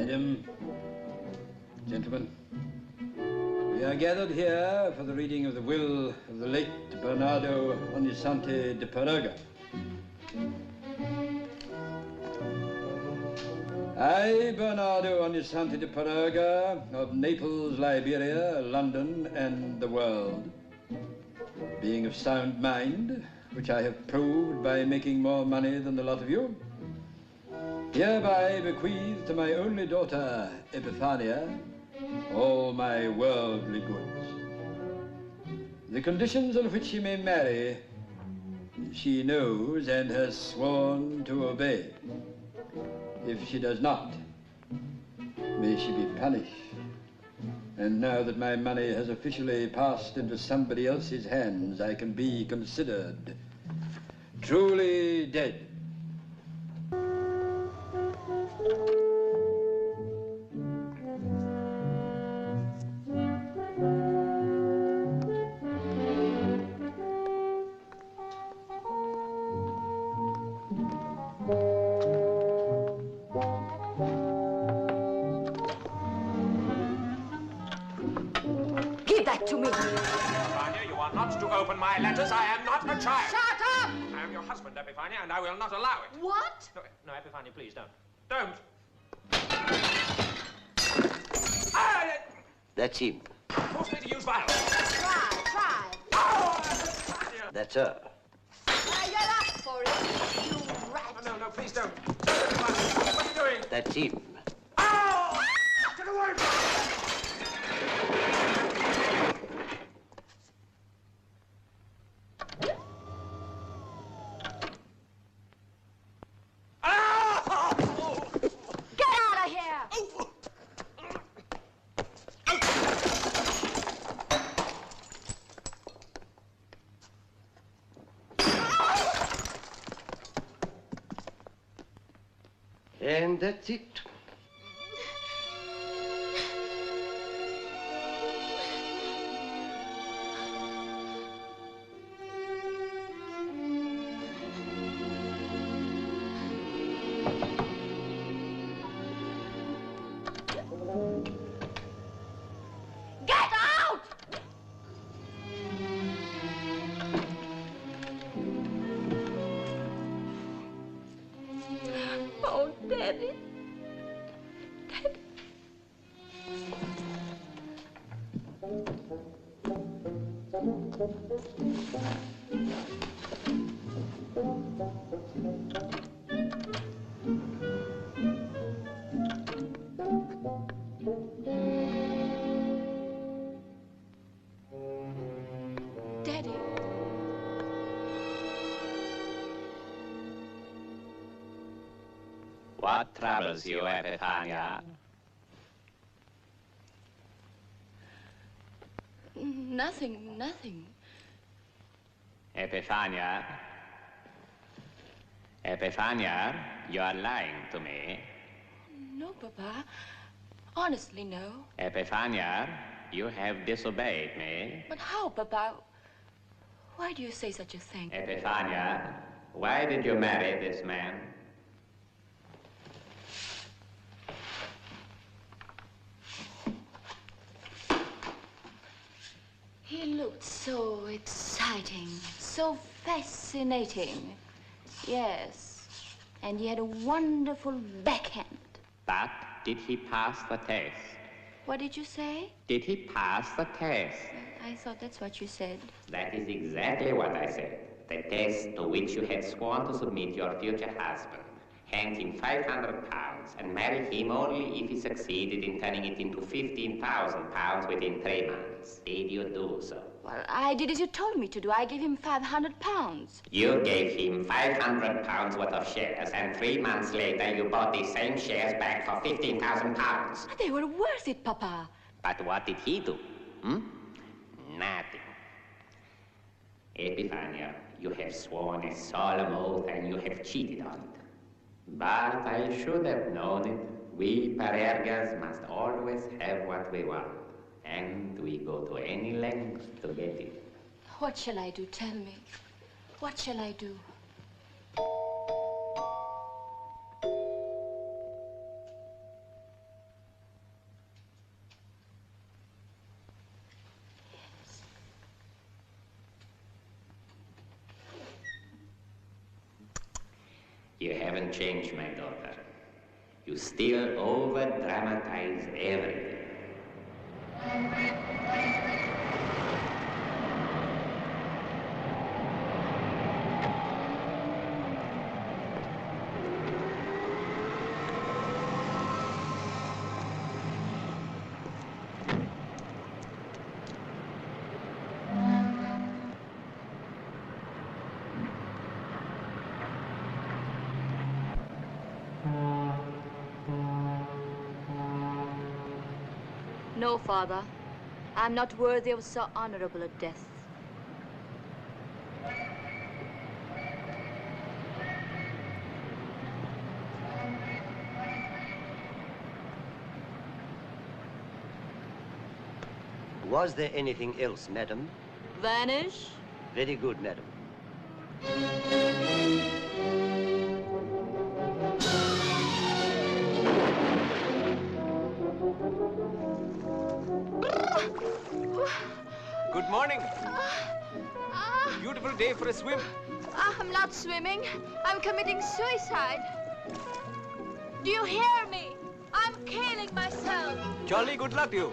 Madam, gentlemen, we are gathered here for the reading of the will of the late Bernardo Ognissanti de Peruga. I, Bernardo Ognissanti de Peruga, of Naples, Liberia, London, and the world, being of sound mind, which I have proved by making more money than the lot of you, hereby bequeath to my only daughter, Epiphania, all my worldly goods. The conditions on which she may marry, she knows and has sworn to obey. If she does not, may she be punished. And now that my money has officially passed into somebody else's hands, I can be considered truly dead. Give that to me. Epiphania, you are not to open my letters. I am not a child. Shut up! I am your husband, Epiphania, and I will not allow it. What? No, no, Epiphania, please don't. Don't. Ah! That's him. Force me to use violence. Try. Oh, Epiphania. That's her. You're up for it, you rat. Oh, no, please don't. Epiphania, what are you doing? That's him. Oh! Get away from me! Get out of here! And that's it. Get out! Oh, Daddy. Daddy. Daddy. What troubles you, Epiphania? Nothing. Epiphania? Epiphania, you are lying to me. No, Papa. Honestly, no. Epiphania, you have disobeyed me. But how, Papa? Why do you say such a thing? Epiphania, why did you marry this man? He looked so exciting, so fascinating. Yes, and he had a wonderful backhand. But did he pass the test? What did you say? Did he pass the test? I thought that's what you said. That is exactly what I said. The test to which you had sworn to submit your future husband. Hand him 500 pounds and marry him only if he succeeded in turning it into 15,000 pounds within 3 months. Did you do so? Well, I did as you told me to do. I gave him 500 pounds. You gave him 500 pounds worth of shares, and 3 months later you bought these same shares back for 15,000 pounds. They were worth it, Papa. But what did he do? Nothing. Epiphania, you have sworn a solemn oath and you have cheated on it. But I should have known it. We Perugas must always have what we want. And we go to any length to get it. What shall I do? Tell me. What shall I do? You haven't changed, my daughter. You still over-dramatize everything. No, Father. I'm not worthy of so honorable a death. Was there anything else, madam? Vanish? Very good, madam. Good morning. Beautiful day for a swim. I'm not swimming. I'm committing suicide. Do you hear me? I'm killing myself. Jolly good luck to you.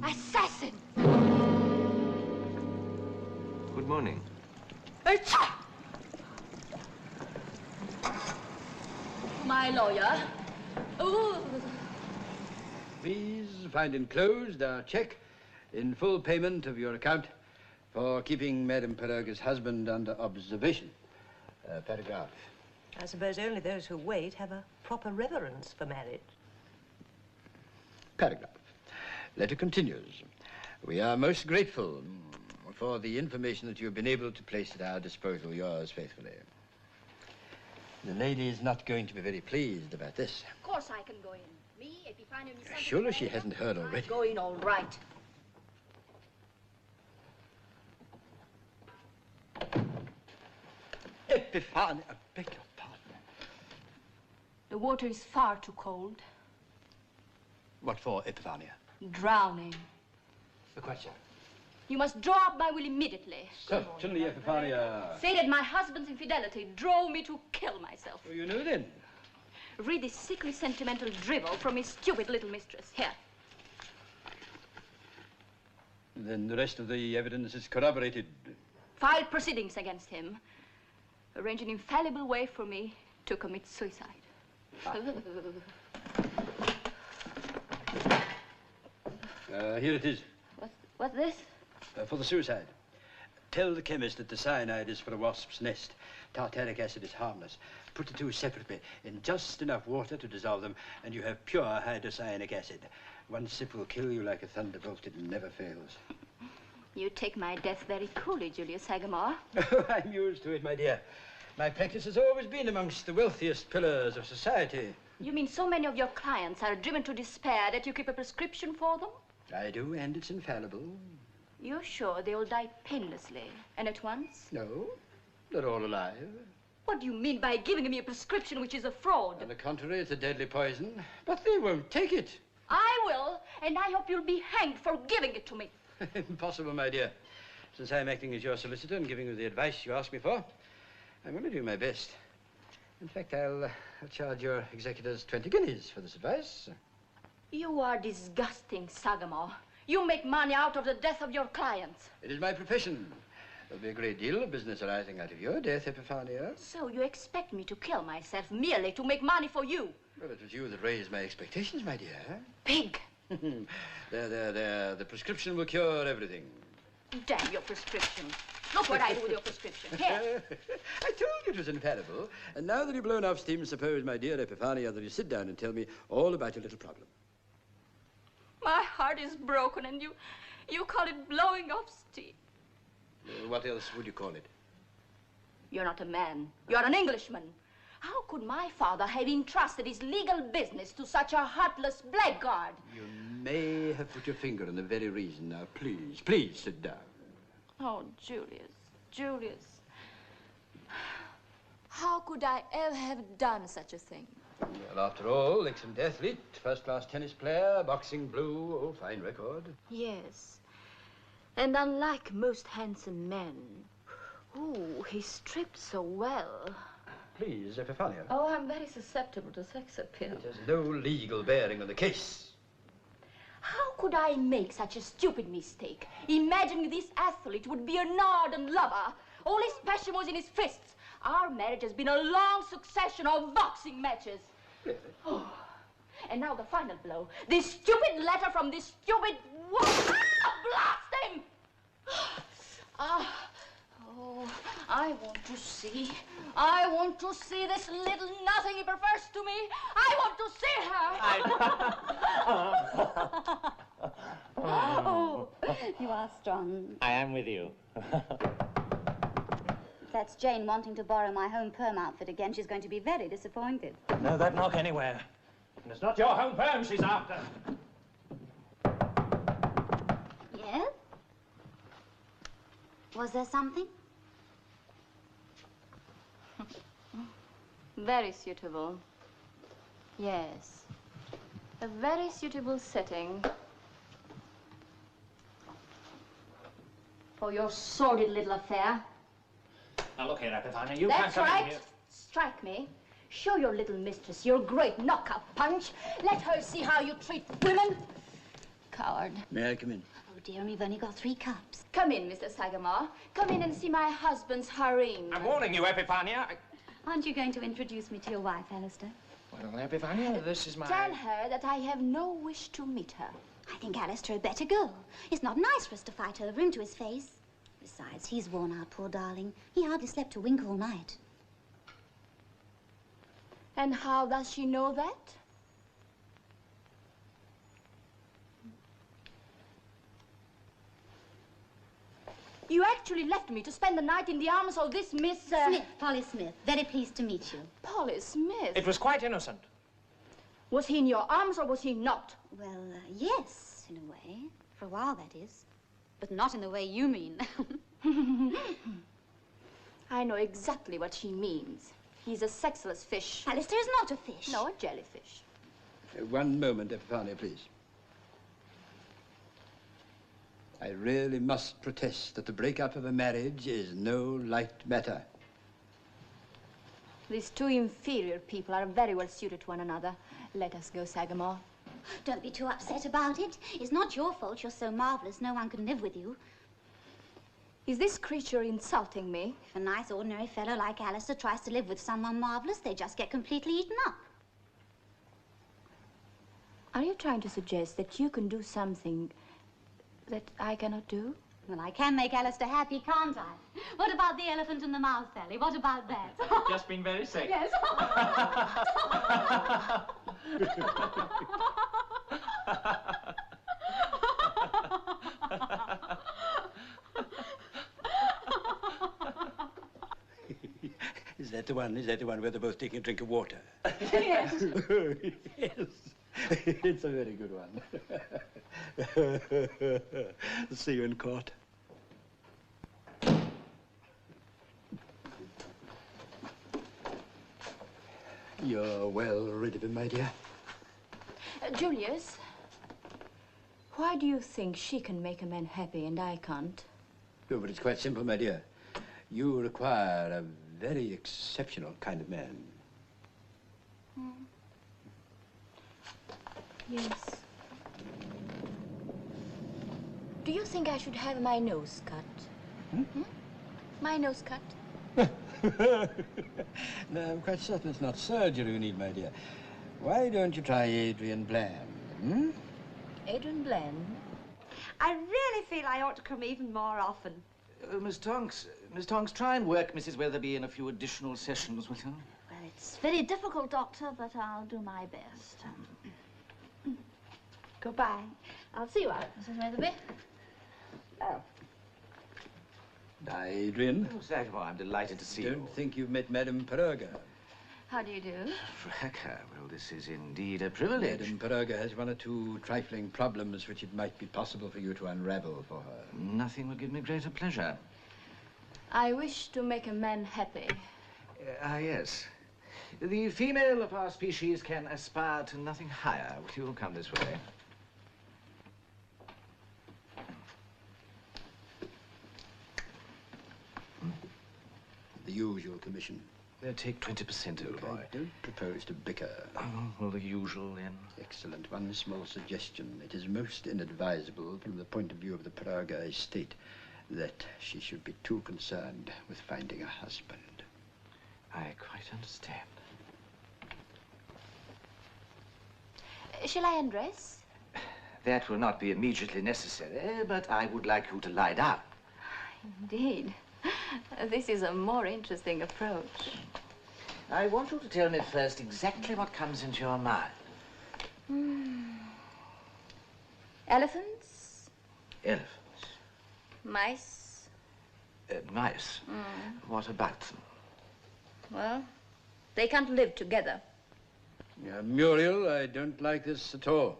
Assassin! Good morning. My lawyer. Ooh. Please find enclosed our check in full payment of your account for keeping Madame Perega's husband under observation. Paragraph. I suppose only those who wait have a proper reverence for marriage. Paragraph. Letter continues. We are most grateful for the information that you've been able to place at our disposal. Yours faithfully. The lady is not going to be very pleased about this. Of course I can go in. Me, Epifania, Surely she hasn't heard already. Go in all right. Epifania, I beg your pardon. The water is far too cold. What for, Epifania? Drowning. Quite so. You must draw up my will immediately. Certainly, Epifania. Say that my husband's infidelity drove me to kill myself. You know then. Read this sickly sentimental drivel from his stupid little mistress. Here. Then the rest of the evidence is corroborated. File proceedings against him. Arrange an infallible way for me to commit suicide. Here it is. What's this? For the suicide. Tell the chemist that the cyanide is for a wasp's nest. Tartaric acid is harmless. Put the two separately in just enough water to dissolve them, and you have pure hydrocyanic acid. One sip will kill you like a thunderbolt. It never fails. You take my death very coolly, Julius Sagamore. I'm used to it, my dear. My practice has always been amongst the wealthiest pillars of society. You mean so many of your clients are driven to despair that you keep a prescription for them? I do, and it's infallible. You're sure they will die painlessly and at once? No, they're all alive. What do you mean by giving me a prescription which is a fraud? On the contrary, it's a deadly poison. But they won't take it. I will, and I hope you'll be hanged for giving it to me. Impossible, my dear. Since I'm acting as your solicitor and giving you the advice you asked me for, I'm going to do my best. In fact, I'll charge your executors 20 guineas for this advice. You are disgusting, Sagamore. You make money out of the death of your clients. It is my profession. There'll be a great deal of business arising out of your death, Epifania. So you expect me to kill myself merely to make money for you? Well, it was you that raised my expectations, my dear. Pig! There. The prescription will cure everything. Damn your prescription. Look what I do with your prescription. Here. I told you it was infallible. And now that you've blown off steam, suppose, my dear Epifania, that you sit down and tell me all about your little problem. My heart is broken, and you call it blowing off steam. What else would you call it? You're not a man. You're an Englishman. How could my father have entrusted his legal business to such a heartless blackguard? You may have put your finger on the very reason. Now, please sit down. Oh, Julius. How could I ever have done such a thing? Well, after all, excellent athlete, first-class tennis player, boxing blue, oh, fine record. Yes. And unlike most handsome men, oh, he stripped so well. Please, Epiphania. Oh, I'm very susceptible to sex appeal. It has no legal bearing on the case. How could I make such a stupid mistake? Imagining this athlete would be an ardent lover. All his passion was in his fists. Our marriage has been a long succession of boxing matches. Really? Oh. And now the final blow. This stupid letter from this stupid woman. Ah, blast him! Oh, I want to see this little nothing he prefers to me. I want to see her. Oh, you are strong. I am with you. That's Jane wanting to borrow my home perm outfit again. She's going to be very disappointed. No, that knock anywhere. And it's not your home firm she's after. Yes? Was there something? Very suitable. Yes. A very suitable setting for your sordid little affair. Now look here, Epiphania, you That's can't come in right. here. Strike me. Show your little mistress your great knockout punch. Let her see how you treat women. Coward. May I come in? Oh, dear, we've only got 3 cups. Come in, Mr. Sagamore. Come in and see my husband's harem. I'm warning you, Epiphania. Aren't you going to introduce me to your wife, Alistair? Well, Epiphania, this is my... Tell her that I have no wish to meet her. I think Alistair had better go. It's not nice for us to fight over him to his face. Besides, he's worn out, poor darling. He hardly slept a wink all night. And how does she know that? You actually left me to spend the night in the arms of this Miss... Smith, Polly Smith. Very pleased to meet you. Polly Smith. It was quite innocent. Was he in your arms or was he not? Well, yes, in a way. For a while, that is. But not in the way you mean. I know exactly what she means. He's a sexless fish. Alistair is not a fish. No, a jellyfish. One moment, Epiphania, please. I really must protest that the breakup of a marriage is no light matter. These two inferior people are very well suited to one another. Let us go, Sagamore. Don't be too upset about it. It's not your fault you're so marvelous no one can live with you. Is this creature insulting me? If a nice, ordinary fellow like Alistair tries to live with someone marvelous, they just get completely eaten up. Are you trying to suggest that you can do something that I cannot do? Well, I can make Alistair happy, can't I? What about the elephant in the mouth, Ellie? What about that? Just been very sick. Yes. Is that the one? Is that the one where they're both taking a drink of water? Yes. Yes. It's a very good one. See you in court. You're well rid of him, my dear. Julius, why do you think she can make a man happy and I can't? No, but it's quite simple, my dear. You require a very exceptional kind of man. Yes. Do you think I should have my nose cut? My nose cut? No, I'm quite certain it's not surgery you need, my dear. Why don't you try Adrian Bland? Adrian Bland? I really feel I ought to come even more often. Miss Tonks, try and work Mrs. Weatherby in a few additional sessions, will you? Well, it's very difficult, Doctor, but I'll do my best. Goodbye. I'll see you out, Mrs. Weatherby. Oh. Adrian. Oh, Sagamore, I'm delighted to see you. Don't think you've met Madame Peroga. How do you do? Fracas, well, this is indeed a privilege. Madame Peruga has one or two trifling problems which it might be possible for you to unravel for her. Nothing would give me greater pleasure. I wish to make a man happy. Yes. The female of our species can aspire to nothing higher. Will you come this way? The usual commission. Take 20%, old boy. I don't propose to bicker. Oh, well, the usual, then. Excellent. One small suggestion. It is most inadvisable from the point of view of the Peruga estate that she should be too concerned with finding a husband. I quite understand. Shall I undress? That will not be immediately necessary, but I would like you to lie down. Indeed. This is a more interesting approach. I want you to tell me first exactly what comes into your mind. Elephants? Elephants. Mice? Mice. What about them? Well, they can't live together. Muriel, I don't like this at all.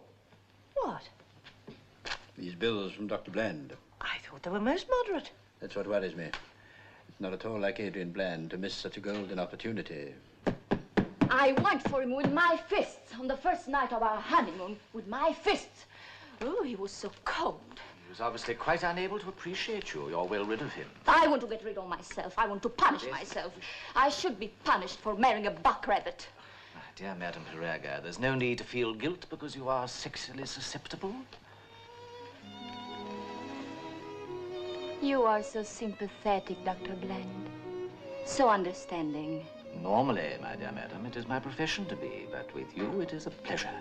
What? These bills from Dr. Bland. I thought they were most moderate. That's what worries me. It's not at all like Adrian Bland to miss such a golden opportunity. I went for him with my fists on the first night of our honeymoon, with my fists. Oh, he was so cold. He was obviously quite unable to appreciate you. You're well rid of him. I want to get rid of myself. I want to punish myself. I should be punished for marrying a buck rabbit. My dear Madame Peruga, there's no need to feel guilt because you are sexually susceptible. You are so sympathetic, Dr. Bland. So understanding. Normally, my dear madam, it is my profession to be, but with you it is a pleasure.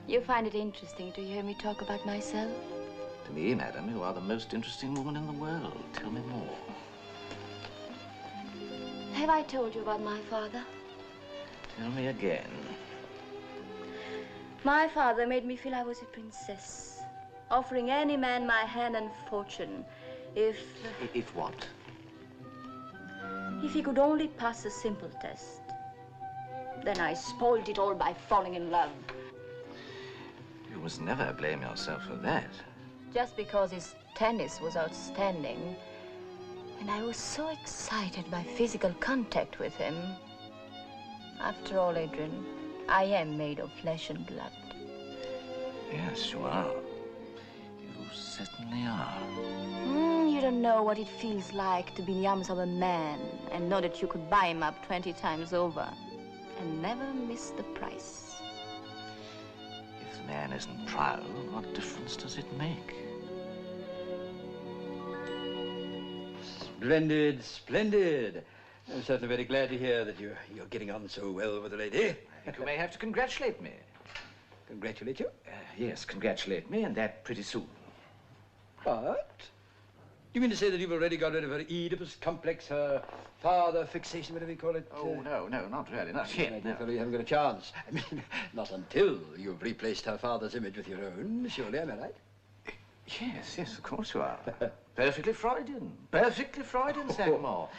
You find it interesting to hear me talk about myself? To me, madam, you are the most interesting woman in the world. Tell me more. Have I told you about my father? Tell me again. My father made me feel I was a princess, offering any man my hand and fortune if... If what? If he could only pass a simple test. Then I spoiled it all by falling in love. You must never blame yourself for that. Just because his tennis was outstanding, and I was so excited by physical contact with him. After all, Adrian, I am made of flesh and blood. Yes, you are. You certainly are. You don't know what it feels like to be in the arms of a man and know that you could buy him up 20 times over and never miss the price. If the man isn't proud, what difference does it make? Splendid, splendid. I'm certainly very glad to hear that you're getting on so well with the lady. I think you may have to congratulate me. Congratulate you? Yes, congratulate me, and that pretty soon. What? Do you mean to say that you've already got rid of her Oedipus complex, her father fixation, whatever you call it? Oh, no, not really, not yet. My dear No. fellow, you haven't got a chance. I mean, not until you've replaced her father's image with your own, surely, am I right? Yes, of course you are. Perfectly Freudian, Sagamore.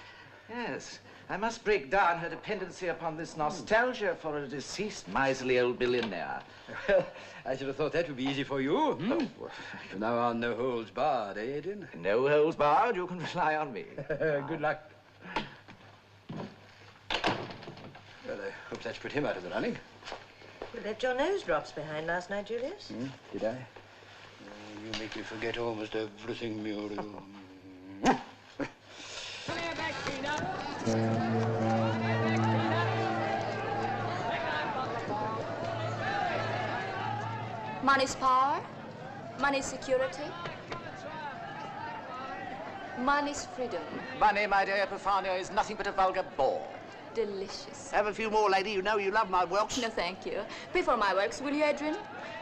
Yes, I must break down her dependency upon this nostalgia for a deceased miserly old billionaire. Well, I should have thought that would be easy for you. From now on, no holds barred, eh, Adrian? No holds barred, you can rely on me. Good luck. Well, I hope that's put him out of the running. You left your nose drops behind last night, Julius. Did I? You make me forget almost everything, Muriel. Money's power, money's security, money's freedom. Money, my dear Epiphania, is nothing but a vulgar bore. Delicious. Have a few more, lady. You know you love my whelks. No, thank you. Pay for my works, will you, Adrian?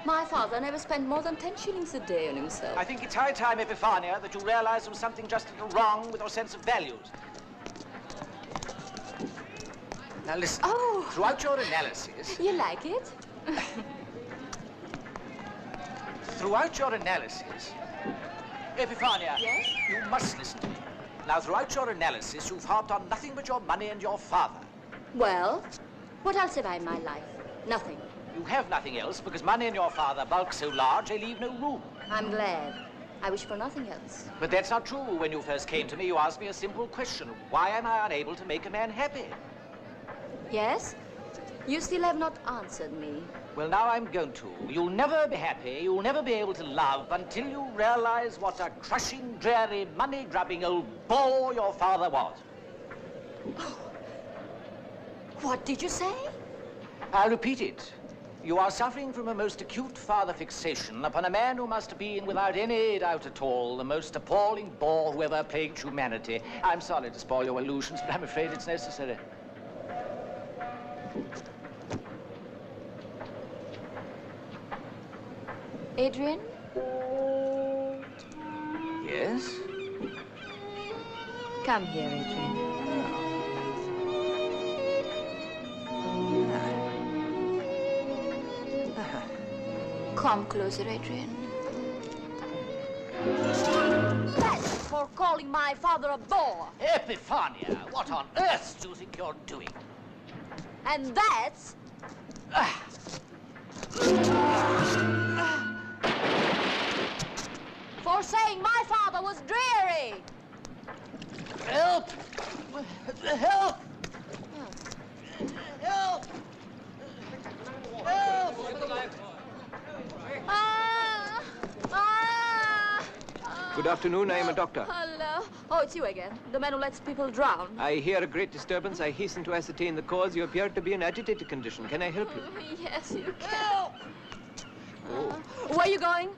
My father never spent more than 10 shillings a day on himself. I think it's high time, Epiphania, that you realize there was something just a little wrong with your sense of values. Now listen. Oh. Throughout your analysis... You like it? Throughout your analysis... Epiphania. Yes? You must listen to me. Now, throughout your analysis, you've harped on nothing but your money and your father. Well, what else have I in my life? Nothing. You have nothing else because money and your father bulk so large they leave no room. I'm glad. I wish for nothing else. But that's not true. When you first came to me, you asked me a simple question. Why am I unable to make a man happy? Yes? You still have not answered me. Well, now I'm going to. You'll never be happy, you'll never be able to love until you realize what a crushing, dreary, money-grubbing old bore your father was. What did you say? I'll repeat it. You are suffering from a most acute father fixation upon a man who must have been, without any doubt at all, the most appalling bore who ever plagued humanity. I'm sorry to spoil your illusions, but I'm afraid it's necessary. Adrian? Yes? Come here, Adrian. Come closer, Adrian. That's for calling my father a bore. Epiphania, what on earth do you think you're doing? And that's... for saying my father was dreary. Help! Help! Help! Help! Good afternoon, I am a doctor. Hello. Oh, it's you again. The man who lets people drown. I hear a great disturbance. I hasten to ascertain the cause. You appear to be in agitated condition. Can I help you? Yes, you can. Where are you going?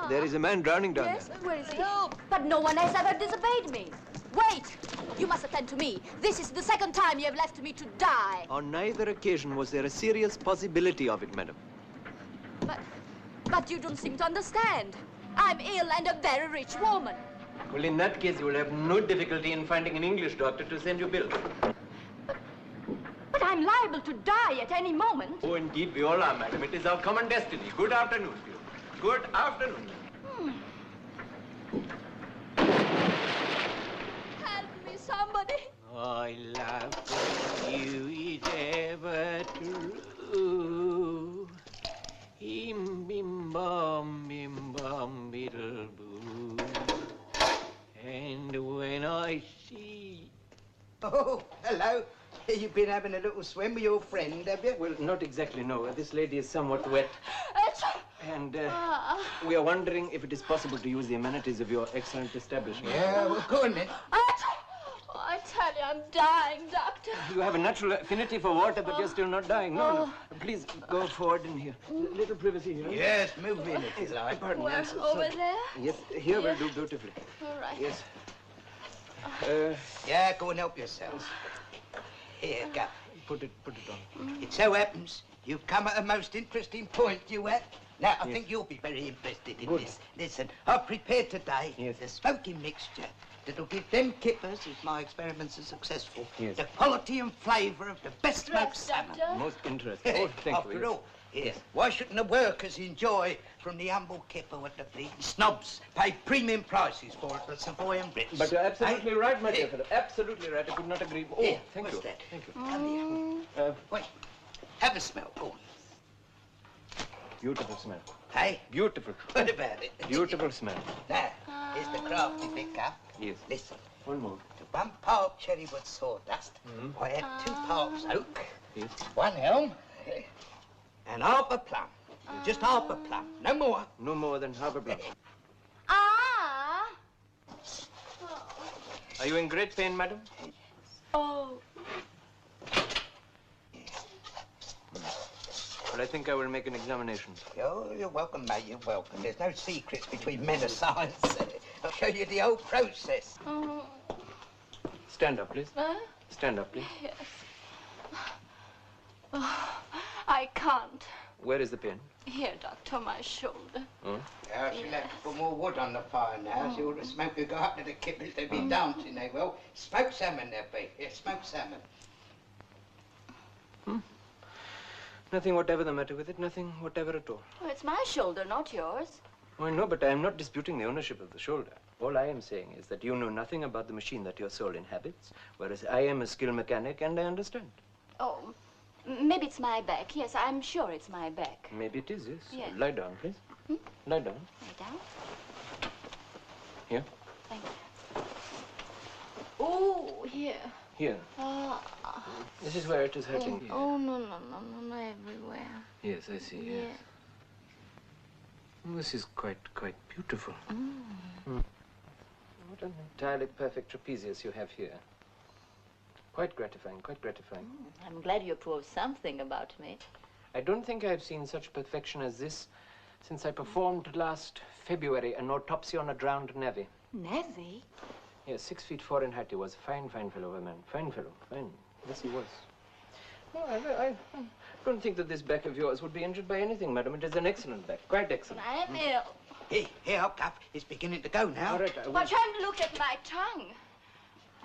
There is a man drowning down yes? there. Where is he? But no one has ever disobeyed me. Wait! You must attend to me. This is the second time you have left me to die. On neither occasion was there a serious possibility of it, madam. But you don't seem to understand. I'm ill and a very rich woman. Well, in that case, you will have no difficulty in finding an English doctor to send you bill. But I'm liable to die at any moment. Oh, indeed, we all are, madam. It is our common destiny. Good afternoon to you. Good afternoon. Help me, somebody. My love for you is ever true. Bim bum biddle boo. And when I see... Oh, hello. You've been having a little swim with your friend, have you? Well, not exactly, no. This lady is somewhat wet. And we are wondering if it is possible to use the amenities of your excellent establishment. Yeah, well, go on then. I tell you, I'm dying, Doctor. You have a natural affinity for water, but you're still not dying. No. Please, go forward in here. Little privacy here. Yes, move in if you like. Pardon me. Over there? Yes, here will do beautifully. All right. Yes. Yeah, go and help yourselves. Here, go. Put it on. It so happens you've come at a most interesting point, you have. Now, I think you'll be very interested in this. Listen, I've prepared today the smoking mixture that'll give them kippers, if my experiments are successful, the quality and flavour of the best smoked salmon. Most interesting. Oh, thank you. After all, why shouldn't the workers enjoy from the humble kipper what the bleeding snobs pay premium prices for at the Savoy and Brits? But you're absolutely right, my dear fellow. Absolutely right. I could not agree more. Oh, thank you. That? Thank you. Come here. Wait. Have a smell. Go on. Beautiful smell. Hey? Beautiful. What about it? Beautiful smell. Now, here's the crafty pickup. Yes. Listen. One more. To 1 part cherrywood sawdust, I add 2 parts oak, Yes. 1 elm, and half a plum. Just half a plum. No more. No more than half a plum. Are you in great pain, madam? Oh. But I think I will make an examination. Oh, you're welcome, mate. You're welcome. There's no secrets between men of science. I'll show you the whole process. Stand up, please. Stand up, please. Yes. Oh, I can't. Where is the pain? Here, Doctor, my shoulder. I shall have to put more wood on the fire now, so all the smoke will go up to the kippers. They'll be dancing, they will. Smoked salmon, they'll be. Yeah, smoked salmon. Nothing whatever the matter with it. Nothing whatever at all. Oh, it's my shoulder, not yours. Oh, I know, but I am not disputing the ownership of the shoulder. All I am saying is that you know nothing about the machine that your soul inhabits, whereas I am a skilled mechanic and I understand. Oh, maybe it's my back. Yes, I'm sure it's my back. Maybe it is, yes. Yes. Lie down, please. Lie down. Lie down. Here. Thank you. Oh, here. Here. This is where it is hurting. Oh, no, everywhere. Yes, I see, yes. Oh, this is quite beautiful. What an entirely perfect trapezius you have here. Quite gratifying, quite gratifying. I'm glad you approve something about me. I don't think I've seen such perfection as this since I performed last February an autopsy on a drowned navvy. Navvy? Yes, 6 feet 4 in height. He was a fine fellow of a man. Fine fellow, fine. Yes, he was. No, I don't think that this back of yours would be injured by anything, madam. It is an excellent back, quite excellent. I'm ill. Here, up, Cuff. It's beginning to go now. All right, I will. But trying to look at my tongue.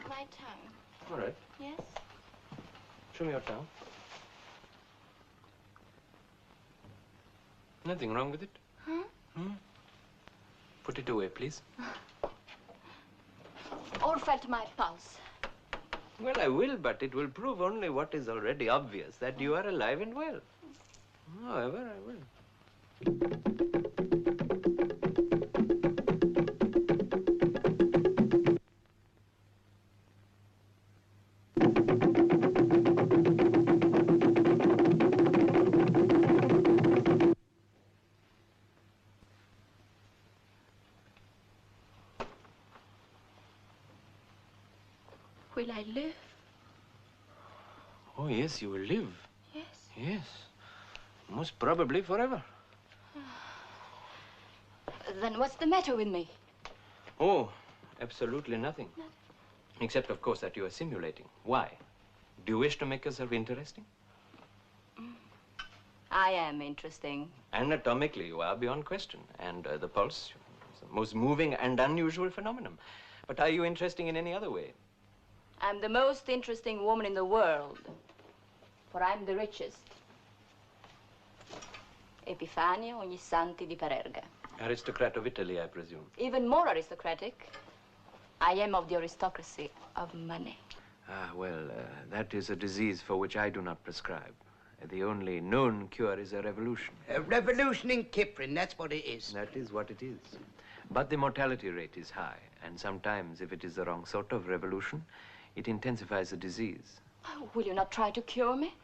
My tongue. All right. Yes? Show me your tongue. Nothing wrong with it? Put it away, please. Or felt my pulse. Well, I will, but it will prove only what is already obvious, that you are alive and well. However, I will. Will I live? Oh, yes, you will live. Yes. Yes. Most probably forever. Then what's the matter with me? Oh, absolutely nothing. Except, of course, that you are simulating. Why? Do you wish to make yourself interesting? I am interesting. Anatomically, you are beyond question. And the pulse is the most moving and unusual phenomenon. But are you interesting in any other way? I'm the most interesting woman in the world. For I'm the richest. Epifanio Ognissanti di Parerga. Aristocrat of Italy, I presume. Even more aristocratic. I am of the aristocracy of money. Ah, well, that is a disease for which I do not prescribe. The only known cure is a revolution. A revolution in Kipling, that's what it is. That is what it is. But the mortality rate is high, and sometimes, if it is the wrong sort of revolution, it intensifies the disease. Oh, will you not try to cure me?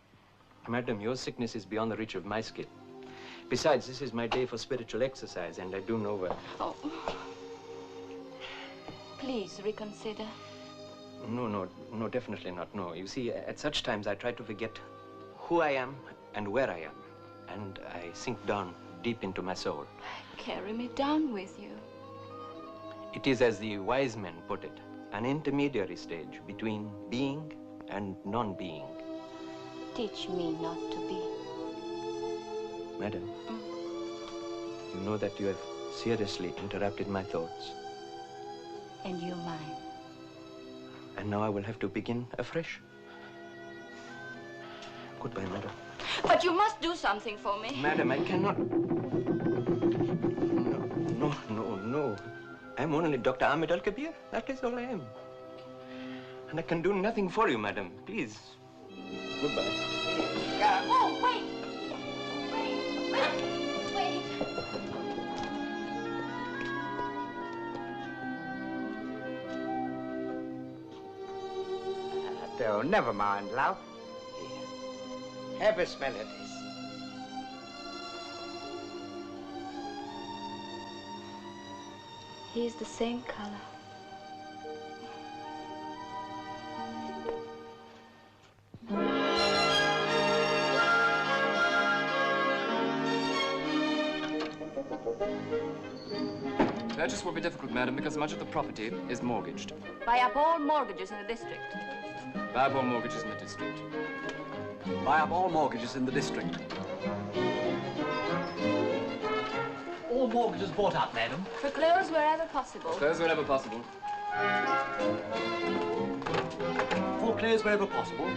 Madam, your sickness is beyond the reach of my skill. Besides, this is my day for spiritual exercise, and I do know well. Oh. Please reconsider. No, definitely not, no. You see, at such times I try to forget who I am and where I am. And I sink down deep into my soul. Carry me down with you. It is as the wise men put it, an intermediary stage between being and non-being. Teach me not to be. Madam, you know that you have seriously interrupted my thoughts. And you mine. And now I will have to begin afresh. Goodbye, madam. But you must do something for me. Madam, I cannot. No. I'm only Dr. Ahmed Al-Kabir. That is all I am. And I can do nothing for you, madam. Please. Goodbye. Oh, wait! Wait! Oh, never mind, love. Here. Have a smell of this. He's the same color. Purchase will be difficult, madam, because much of the property is mortgaged. Buy up all mortgages in the district. Buy up all mortgages in the district. Buy up all mortgages in the district. All mortgages bought up, madam. Foreclose wherever possible. Foreclose wherever possible. Foreclose wherever possible.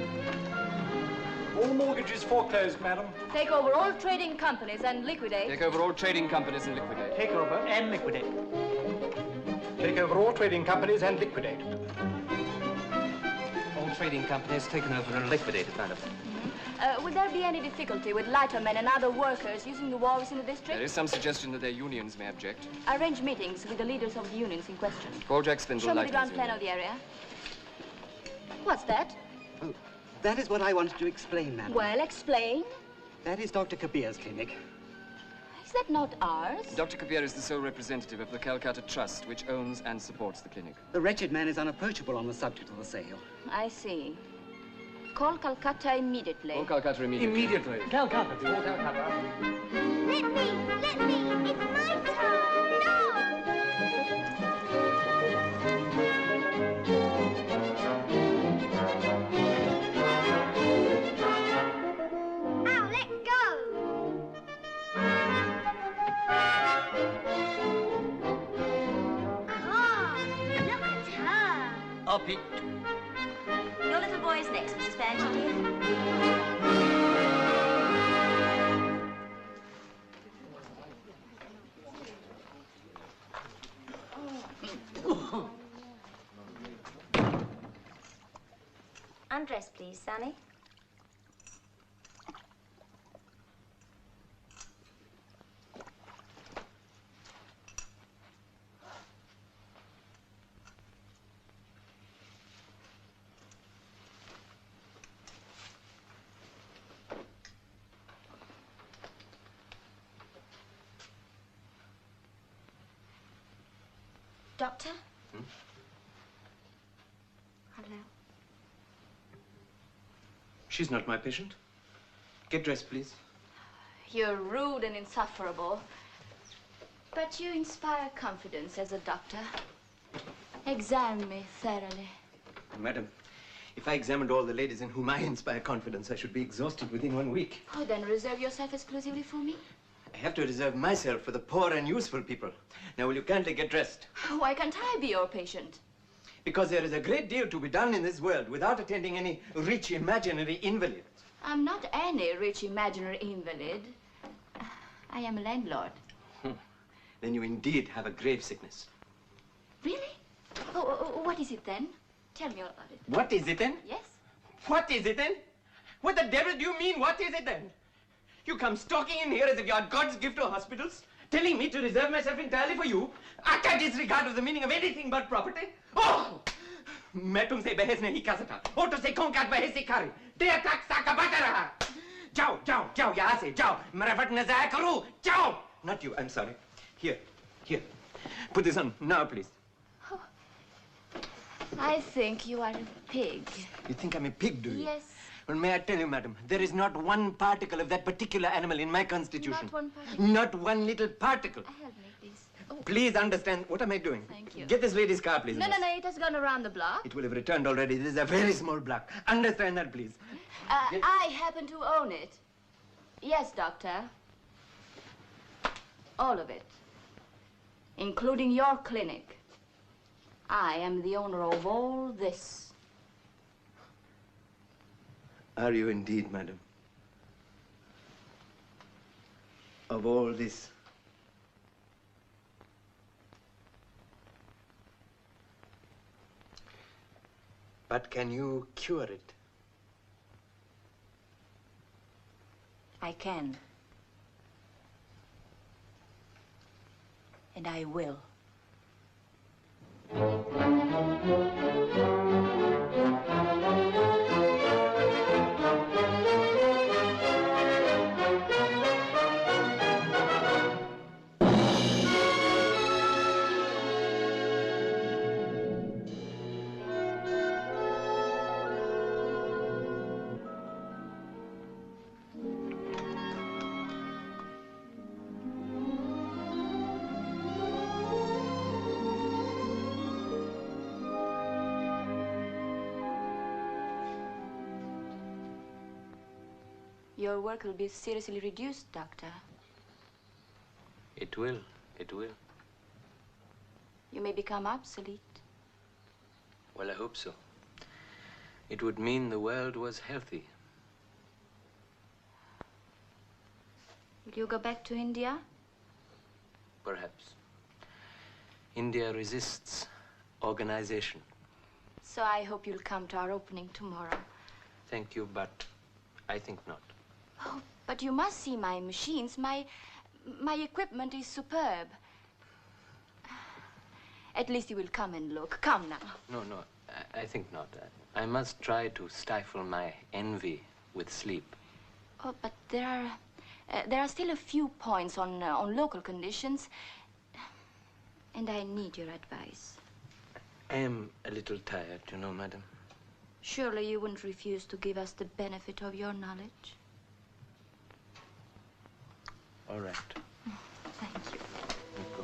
All mortgages foreclosed, madam. Take over all trading companies and liquidate. Take over all trading companies and liquidate. Take over and liquidate. Take over all trading companies and liquidate. All trading company has taken over and liquidated, madam. Would there be any difficulty with lightermen and other workers using the wharves in the district? There is some suggestion that their unions may object. Arrange meetings with the leaders of the unions in question. Call Jack Spindle. Show me the ground plan of the area. What's that? Oh, that is what I wanted to explain, madam. Well, explain. That is Dr. Kabir's clinic. Is that not ours? Dr. Kabir is the sole representative of the Calcutta Trust, which owns and supports the clinic. The wretched man is unapproachable on the subject of the sale. I see. Call Calcutta immediately. Call Calcutta immediately. Immediately. Calcutta. Call Calcutta. Let me! It's my turn! No! Ow, let go! Oh, look at her. Up it. Your little boy is next, Mrs. Banshee, dear. Undress, please, Sonny. Doctor? Hello. She's not my patient. Get dressed, please. You're rude and insufferable. But you inspire confidence as a doctor. Examine me thoroughly. Madam, if I examined all the ladies in whom I inspire confidence, I should be exhausted within 1 week. Oh, then reserve yourself exclusively for me. I have to reserve myself for the poor and useful people. Now, will you kindly get dressed? Why can't I be your patient? Because there is a great deal to be done in this world without attending any rich imaginary invalid. I'm not any rich imaginary invalid. I am a landlord. Then you indeed have a grave sickness. Really? Oh, what is it then? Tell me all about it. What is it then? Yes? What is it then? What the devil do you mean, what is it then? You come stalking in here as if you are God's gift to hospitals, telling me to reserve myself entirely for you, utter disregard of the meaning of anything but property. Oh! मैं तुमसे बहस नहीं कर सकता। Auto से कौन काट बहस से कर? देर तक साका बता रहा। जाओ, जाओ, जाओ यहाँ से, जाओ। मेरा वक्त न जाया करो, जाओ। Not you, I'm sorry. Here. Put this on now, please. Oh. I think you are a pig. You think I'm a pig, do you? Yes. Well, may I tell you, madam, there is not one particle of that particular animal in my constitution. Not one particle? Not one little particle. Help me, please. Oh. Please understand. What am I doing? Thank you. Get this lady's car, please. No, it has gone around the block. It will have returned already. This is a very small block. Understand that, please. I happen to own it. Yes, doctor. All of it. Including your clinic. I am the owner of all this. Are you indeed, madam? Of all this? But can you cure it? I can. And I will. Your work will be seriously reduced, Doctor. It will. It will. You may become obsolete. Well, I hope so. It would mean the world was healthy. Will you go back to India? Perhaps. India resists organization. So I hope you'll come to our opening tomorrow. Thank you, but I think not. Oh, but you must see my machines. My equipment is superb. At least you will come and look. Come now. No, I think not. I must try to stifle my envy with sleep. Oh, but there are still a few points on local conditions, and I need your advice. I am a little tired, you know, madam. Surely you wouldn't refuse to give us the benefit of your knowledge? All right. Thank you. You go.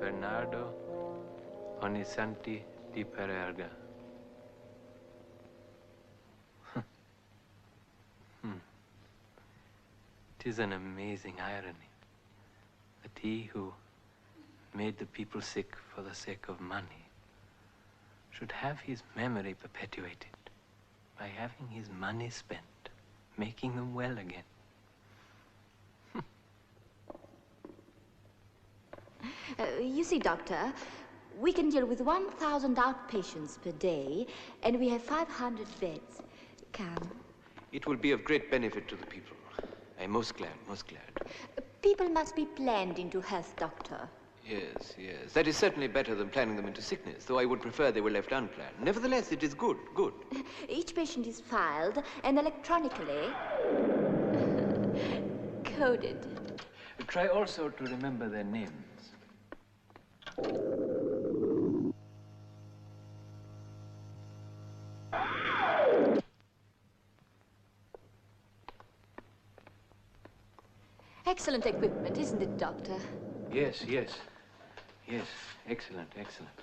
Bernardo Onisanti di Parerga. It is an amazing irony that he who made the people sick for the sake of money should have his memory perpetuated by having his money spent, making them well again. You see, Doctor, we can deal with 1,000 outpatients per day, and we have 500 beds. Come. It will be of great benefit to the people. I'm most glad, most glad. People must be planned into health, Doctor. Yes, yes. That is certainly better than planning them into sickness, though I would prefer they were left unplanned. Nevertheless, it is good, good. Each patient is filed and electronically coded. Try also to remember their names. Excellent equipment, isn't it, Doctor? Yes, yes. Yes, excellent, excellent.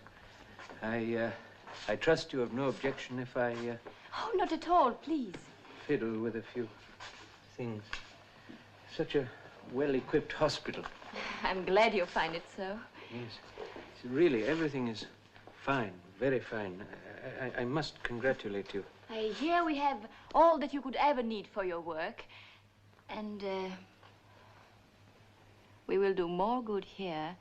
I trust you have no objection if I Oh, not at all, please. fiddle with a few things. Such a well-equipped hospital. I'm glad you find it so. Yes. Really, everything is fine, very fine. I must congratulate you. Here we have all that you could ever need for your work. And we will do more good here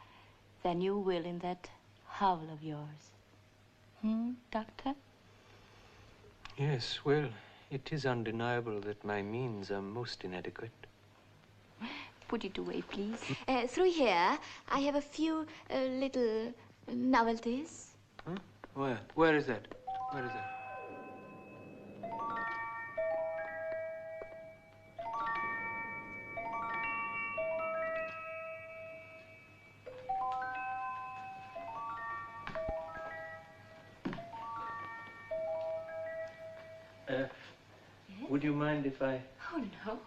than you will in that hovel of yours. Doctor? Yes, well, it is undeniable that my means are most inadequate. Put it away, please. Through here, I have a few little novelties. Huh? Where? Where is that? Where is that? Would you mind if I... Oh, no.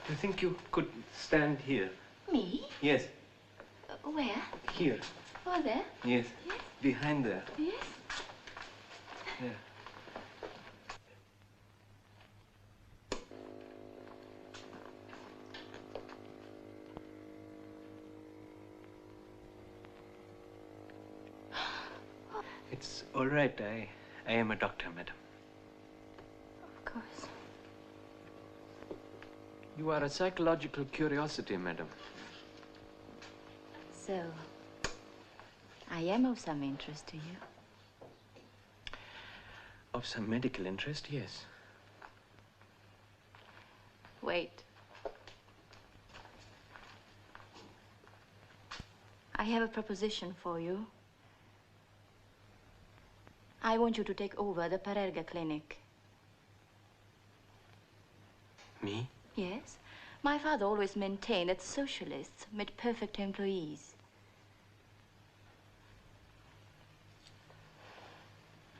Do you think you could stand here? Me? Yes, Where? here. Oh, there? Yes. Behind there. Yes. There. It's all right. I am a doctor, madam. Of course. You are a psychological curiosity, madam. So, I am of some interest to you. Of some medical interest, yes. Wait. I have a proposition for you. I want you to take over the Parerga clinic. Me? Yes. My father always maintained that socialists made perfect employees.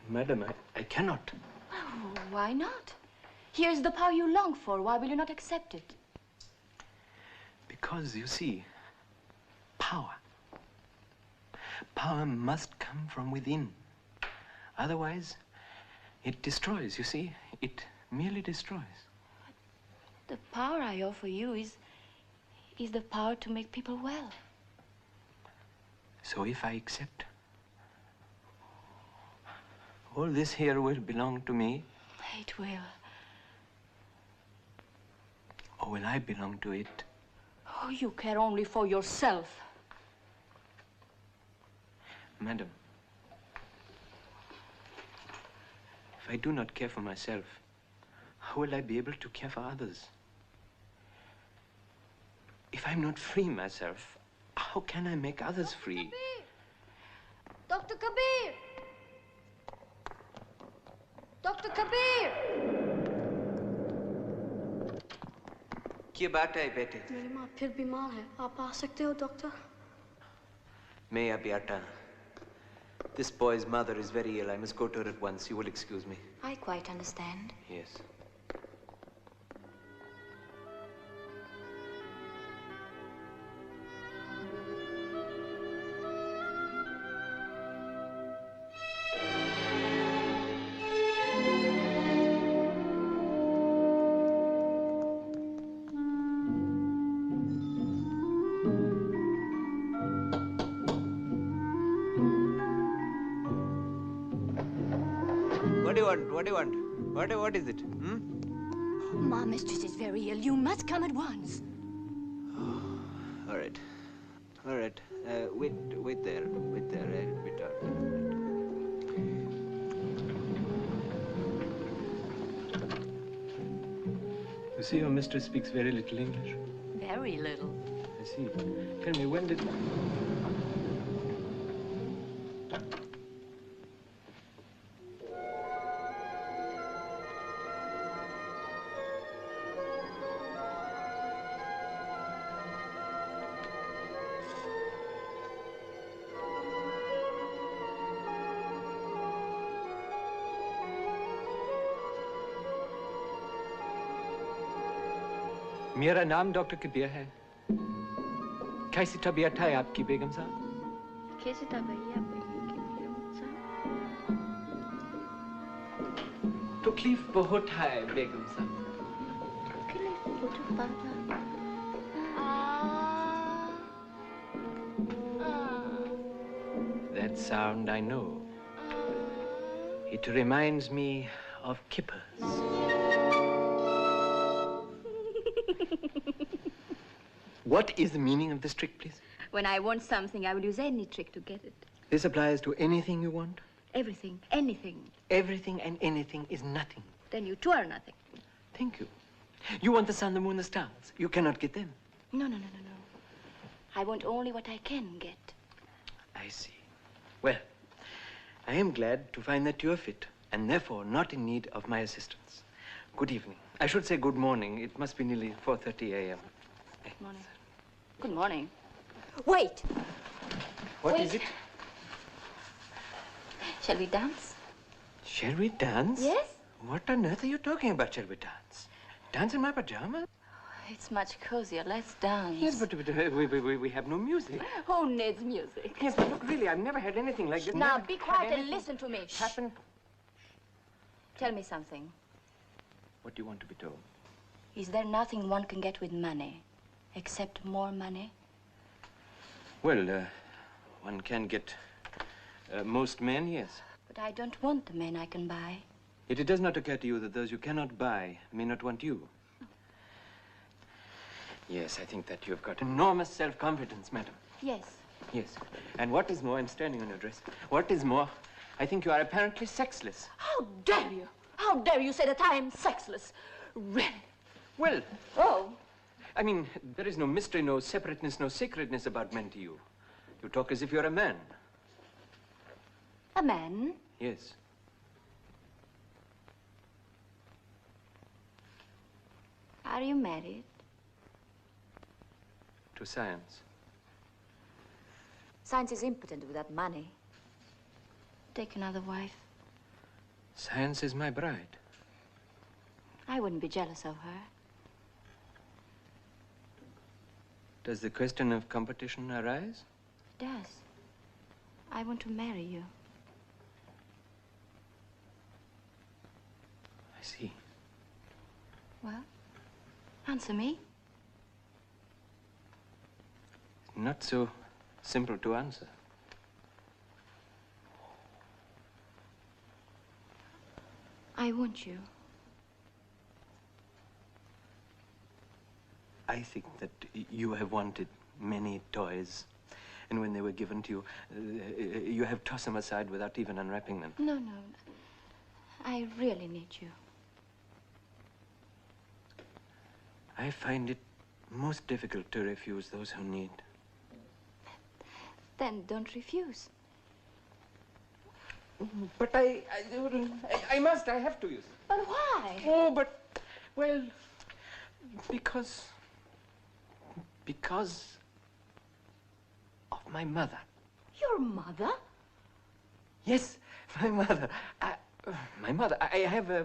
Madam, I cannot. Oh, why not? Here's the power you long for. Why will you not accept it? Because, you see, power. power must come from within. Otherwise, it destroys, you see? It merely destroys. The power I offer you is the power to make people well. So if I accept, all this here will belong to me? It will. Or will I belong to it? Oh, you care only for yourself. Madam, if I do not care for myself, how will I be able to care for others? If I'm not free myself, how can I make others free? Dr. Kabir! Dr. Kabir! क्या बात है बेटे? मेरी माँ फिर बीमार है आप आ सकते हो doctor May I be Atta? This boy's mother is very ill. I must go to her at once. You will excuse me. I quite understand. Yes. What do you want? What do you want? What is it? Hmm? My mistress is very ill. You must come at once. All right. All right. Wait there. Wait there. I'll be done. You see, your mistress speaks very little English. Very little. I see. Tell me, when did... मेरा नाम doctor Kabir है कैसी तबीयत है आपकी बेगम साहब कैसी तबीयत बेगम साहब तकलीफ बहुत है बेगम साहब तकलीफ बहुत That sound I know. It reminds me of kippers. What is the meaning of this trick, please? When I want something, I will use any trick to get it. This applies to anything you want? Everything, anything. Everything and anything is nothing. Then you too are nothing. Thank you. You want the sun, the moon, the stars. You cannot get them. No. I want only what I can get. I see. Well, I am glad to find that you are fit and therefore not in need of my assistance. Good evening. I should say good morning. It must be nearly 4:30 a.m. Good morning. Good morning. Wait! What Wait. is it? Shall we dance? Shall we dance? Yes. What on earth are you talking about, shall we dance? Dance in my pajamas? It's much cozier. Let's dance. Yes, but we have no music. Who needs music? Yes, but look, really, I've never had anything like this. Now, Never be had quiet and anything listen to me. Shh. happen. Tell me something. What do you want to be told? Is there nothing one can get with money, except more money? Well, one can get most men, yes. But I don't want the men I can buy. Yet it does not occur to you that those you cannot buy may not want you. Yes, I think that you've got enormous self-confidence, madam. Yes. Yes. And what is more, I'm standing on your dress. What is more, I think you are apparently sexless. How dare you? How dare you say that I am sexless? Really? Well. Oh. I mean, there is no mystery, no separateness, no sacredness about men to you. You talk as if you're a man. A man? Yes. Are you married? To science. Science is impotent without money. Take another wife. Science is my bride. I wouldn't be jealous of her. Does the question of competition arise? It does. I want to marry you. I see. Well, answer me. Not so simple to answer. I want you. I think that you have wanted many toys, and when they were given to you, you have tossed them aside without even unwrapping them. No, no. I really need you. I find it most difficult to refuse those who need. Then don't refuse. But I have to use it. But why? Oh, but, well, because of my mother. Your mother? Yes, my mother. My mother. I have a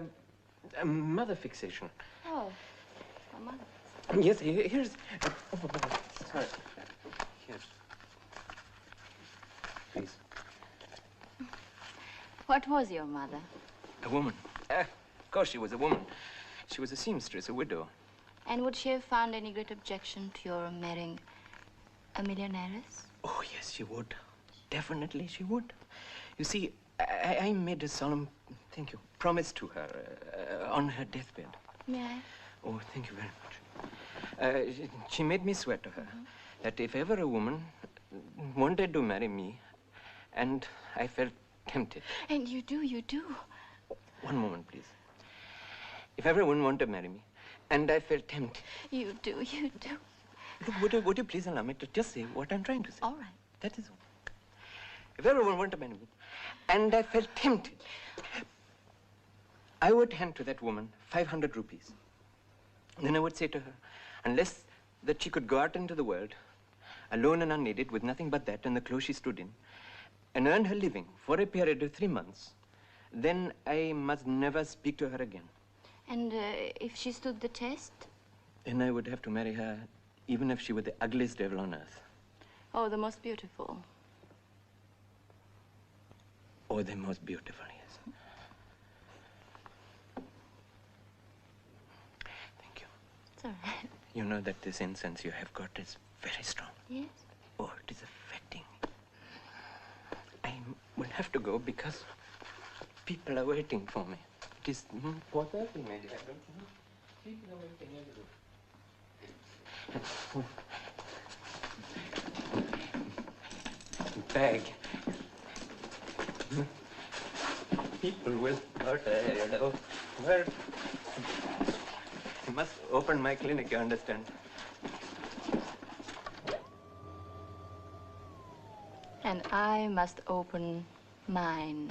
mother fixation. Oh, a mother. Yes, here's... sorry. Here. Please. What was your mother? A woman. Of course, she was a woman. She was a seamstress, a widow. And would she have found any great objection to your marrying a millionaires? Oh, yes, she would. Definitely she would. You see, I made a solemn, thank you, promise to her on her deathbed. May I? Oh, thank you very much. She made me swear to her that if ever a woman wanted to marry me, and I felt tempted. And you do. One moment, please. If ever a woman wanted to marry me, and I felt tempted. You do. Look, would you please allow me to just say what I'm trying to say? All right. That is all. If everyone wanted to marry me, and I felt tempted, I would hand to that woman 500 rupees. Then I would say to her, unless that she could go out into the world, alone and unneeded, with nothing but that and the clothes she stood in, and earn her living for a period of 3 months, then I must never speak to her again. And if she stood the test? Then I would have to marry her, even if she were the ugliest devil on earth. Oh, the most beautiful. Or the most beautiful, yes. Thank you. It's all right. You know that this incense you have got is very strong. Yes? Oh, it is affecting. I will have to go because people are waiting for me. It is 4:30, my dear, don't you know? People are waiting everywhere. Bag. People will murder, you know. Well, I must open my clinic, you understand. And I must open mine.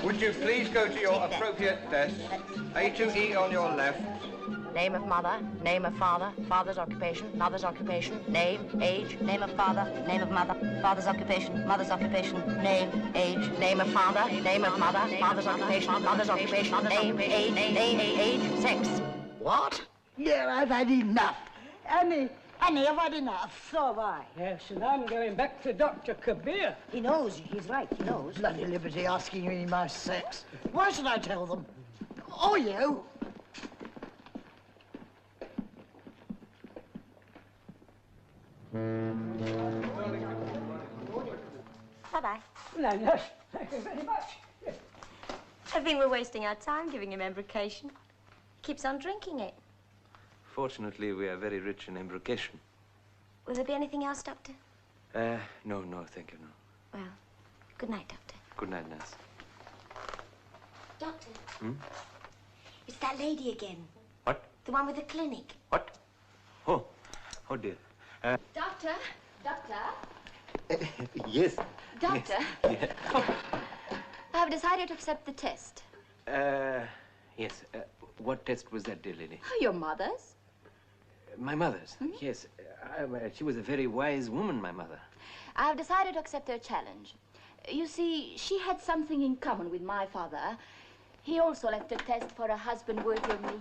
Would you please go to your appropriate desk? A2E on your left. Name of mother, name of father, father's occupation, mother's occupation, name, age, name of father, name of mother, father's occupation, mother's occupation, name, age, name of father, name of mother, father's occupation, mother's occupation, name, age, sex. What? Yeah, I've had enough. Annie, I've had enough. So have I. Yes, and I'm going back to Dr. Kabir. He knows. He's right. He knows. Bloody liberty asking me my sex. Why should I tell them? Oh, you. Bye-bye. No, no, thank you very much. I think we're wasting our time giving him embrocation. He keeps on drinking it. Fortunately, we are very rich in embrocation. Will there be anything else, Doctor? No, thank you, no. Well, good night, Doctor. Good night, nurse. Doctor, Hmm? it's that lady again. What? The one with the clinic. What? Oh dear. Doctor? Yes. Doctor? Yes. I have decided to accept the test. Yes. What test was that, dear lady? Your mother's? My mother's? Yes. She was a very wise woman, my mother. I have decided to accept her challenge. You see, she had something in common with my father. He also left a test for a husband worthy of me.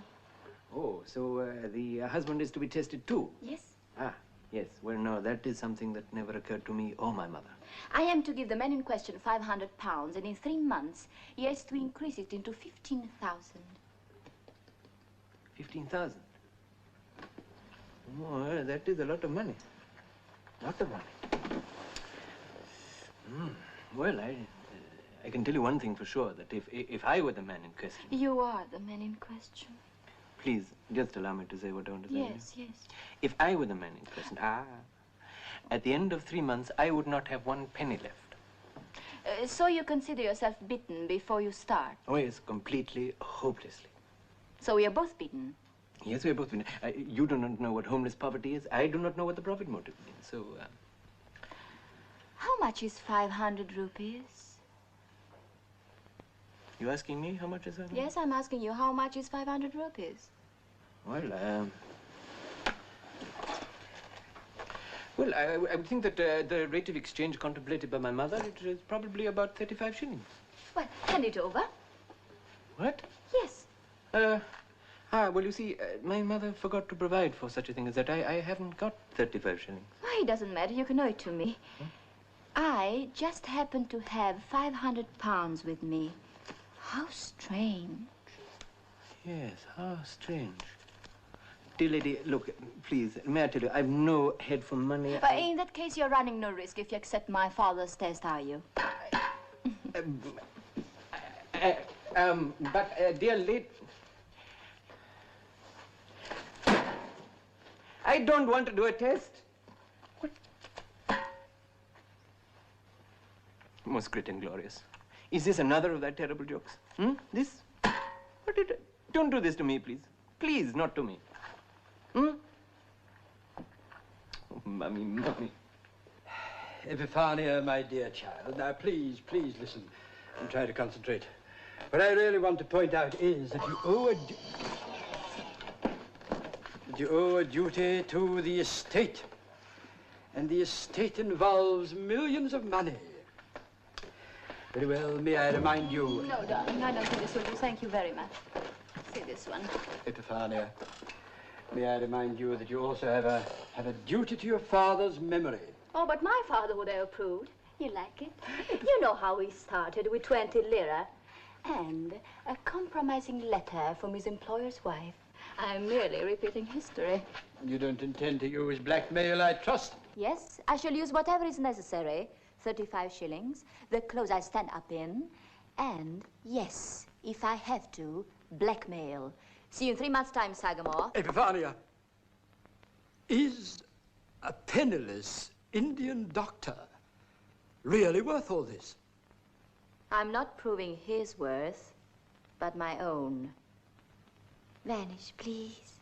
Oh, so the husband is to be tested too? Yes. Ah, yes. Well, no, that is something that never occurred to me or my mother. I am to give the man in question £500, and in 3 months he has to increase it into 15,000. 15,000? Oh, that is a lot of money. Lot of money. Well, I can tell you one thing for sure, that if I were the man in question... You are the man in question. Please, just allow me to say what I want to say. Yes, yes. If I were the man in question, at the end of 3 months, I would not have 1 penny left. So you consider yourself bitten before you start? Oh, yes, completely, hopelessly. So we are both bitten? Yes, we are both bitten. You do not know what homeless poverty is. I do not know what the profit motive means. So, How much is 500 rupees? You asking me how much is that? Yes, I'm asking you, how much is 500 rupees? Well, I would think that the rate of exchange contemplated by my mother, it is probably about 35 shillings. Well, hand it over. What? Yes. Well, you see, my mother forgot to provide for such a thing as that. I haven't got 35 shillings. Well, it doesn't matter. You can owe it to me. Huh? I just happen to have £500 with me. How strange. Yes, how strange. Dear lady, look, please, may I tell you, I've no head for money. But in that case, you're running no risk if you accept my father's test, are you? Dear lady... I don't want to do a test. What? Most great and glorious. Is this another of that terrible jokes? This? What did I... Don't do this to me, please. Please, not to me. Oh, Mummy, Mummy. Epiphania, my dear child, now please, please listen and try to concentrate. What I really want to point out is that you owe a duty to the estate. And the estate involves millions of money. Very well, may I remind you... No, darling, I don't think this will do. Thank you very much. See this one. Epiphania, may I remind you that you also have a duty to your father's memory. Oh, but my father would have approved. You like it? You know how he started with 20 lira. And a compromising letter from his employer's wife. I'm merely repeating history. You don't intend to use blackmail, I trust? Yes, I shall use whatever is necessary. 35 shillings, the clothes I stand up in, and, yes, if I have to, blackmail. See you in 3 months' time, Sagamore. Epiphania, is a penniless Indian doctor really worth all this? I'm not proving his worth, but my own. Vanish, please.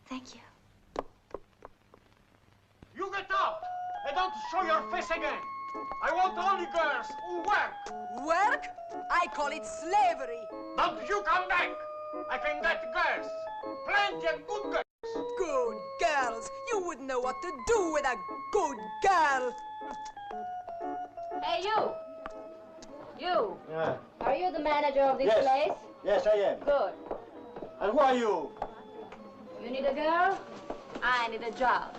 Thank you. You get out and don't show your face again. I want only girls who work. Work? I call it slavery. Don't you come back. I can get girls. Plenty of good girls. Good girls? You wouldn't know what to do with a good girl. Hey, you. You. Yeah. Are you the manager of this place? Yes, I am. Good. And who are you? You need a girl? I need a job.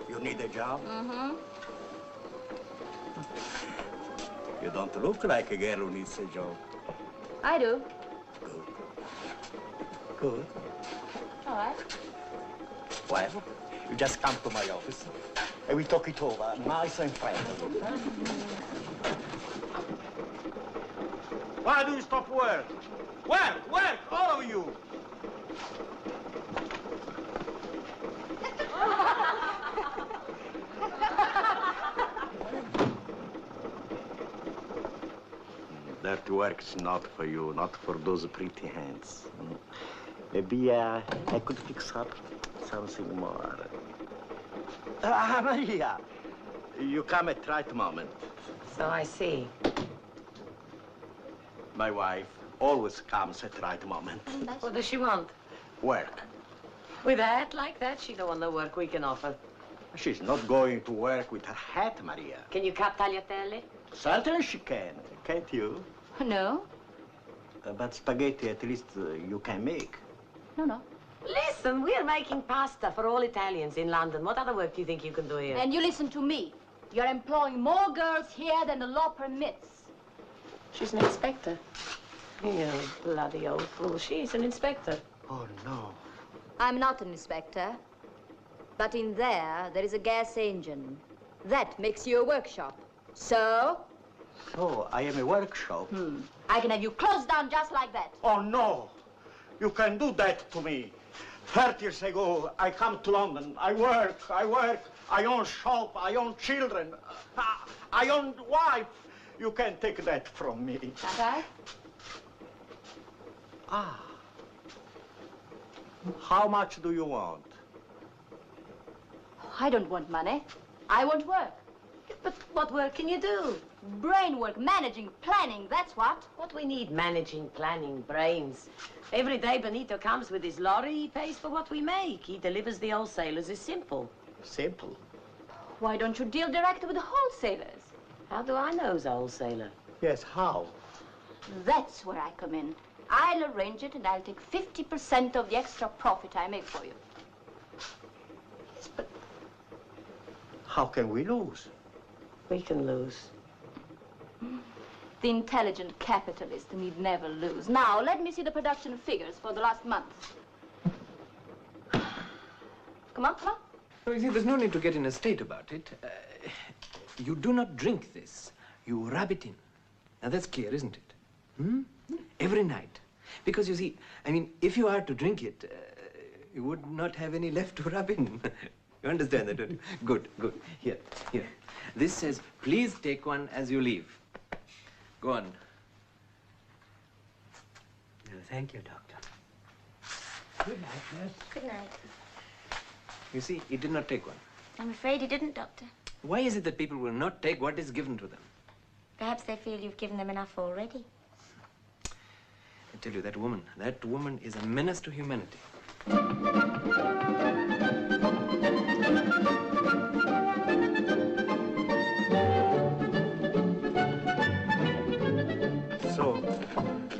You need a job? Mm-hmm. You don't look like a girl who needs a job. I do. Good. All right. Well, you just come to my office and we talk it over, nice and friendly. Why do you stop work? Work, all of you! That work's not for you, not for those pretty hands. Maybe I could fix up something more. Maria, you come at right moment. So I see. My wife always comes at right moment. What does she want? Work. With a hat like that, she don't want the work we can offer. She's not going to work with her hat, Maria. Can you cut tagliatelle? Certainly she can, can't you? No? But spaghetti, at least, you can make. No. Listen, we're making pasta for all Italians in London. What other work do you think you can do here? And you listen to me. You're employing more girls here than the law permits. She's an inspector. You bloody old fool. She's an inspector. Oh, no. I'm not an inspector. But in there is a gas engine. That makes you a workshop. So? So, I am a workshop. I can have you closed down just like that. Oh, no. You can do that to me. 30 years ago, I come to London. I work. I own shop. I own children. I own wife. You can't take that from me. Okay. How much do you want? I don't want money. I want work. But what work can you do? Brain work, managing, planning, that's what. What we need, managing, planning, brains. Every day Benito comes with his lorry, he pays for what we make. He delivers the wholesalers. It's simple. Simple? Why don't you deal direct with the wholesalers? How do I know he's a wholesaler? Yes, how? That's where I come in. I'll arrange it and I'll take 50% of the extra profit I make for you. Yes, but how can we lose? We can lose. The intelligent capitalist need never lose. Now, let me see the production figures for the last month. Come on. So, you see, there's no need to get in a state about it. You do not drink this. You rub it in. Now, that's clear, isn't it? Every night. Because, you see, I mean, if you are to drink it, you would not have any left to rub in. You understand that, don't you? Good. Here. This says, please take one as you leave. Go on. Thank you, Doctor. Good night, nurse. Good night. You see, he did not take one. I'm afraid he didn't, Doctor. Why is it that people will not take what is given to them? Perhaps they feel you've given them enough already. I tell you, that woman is a menace to humanity. So,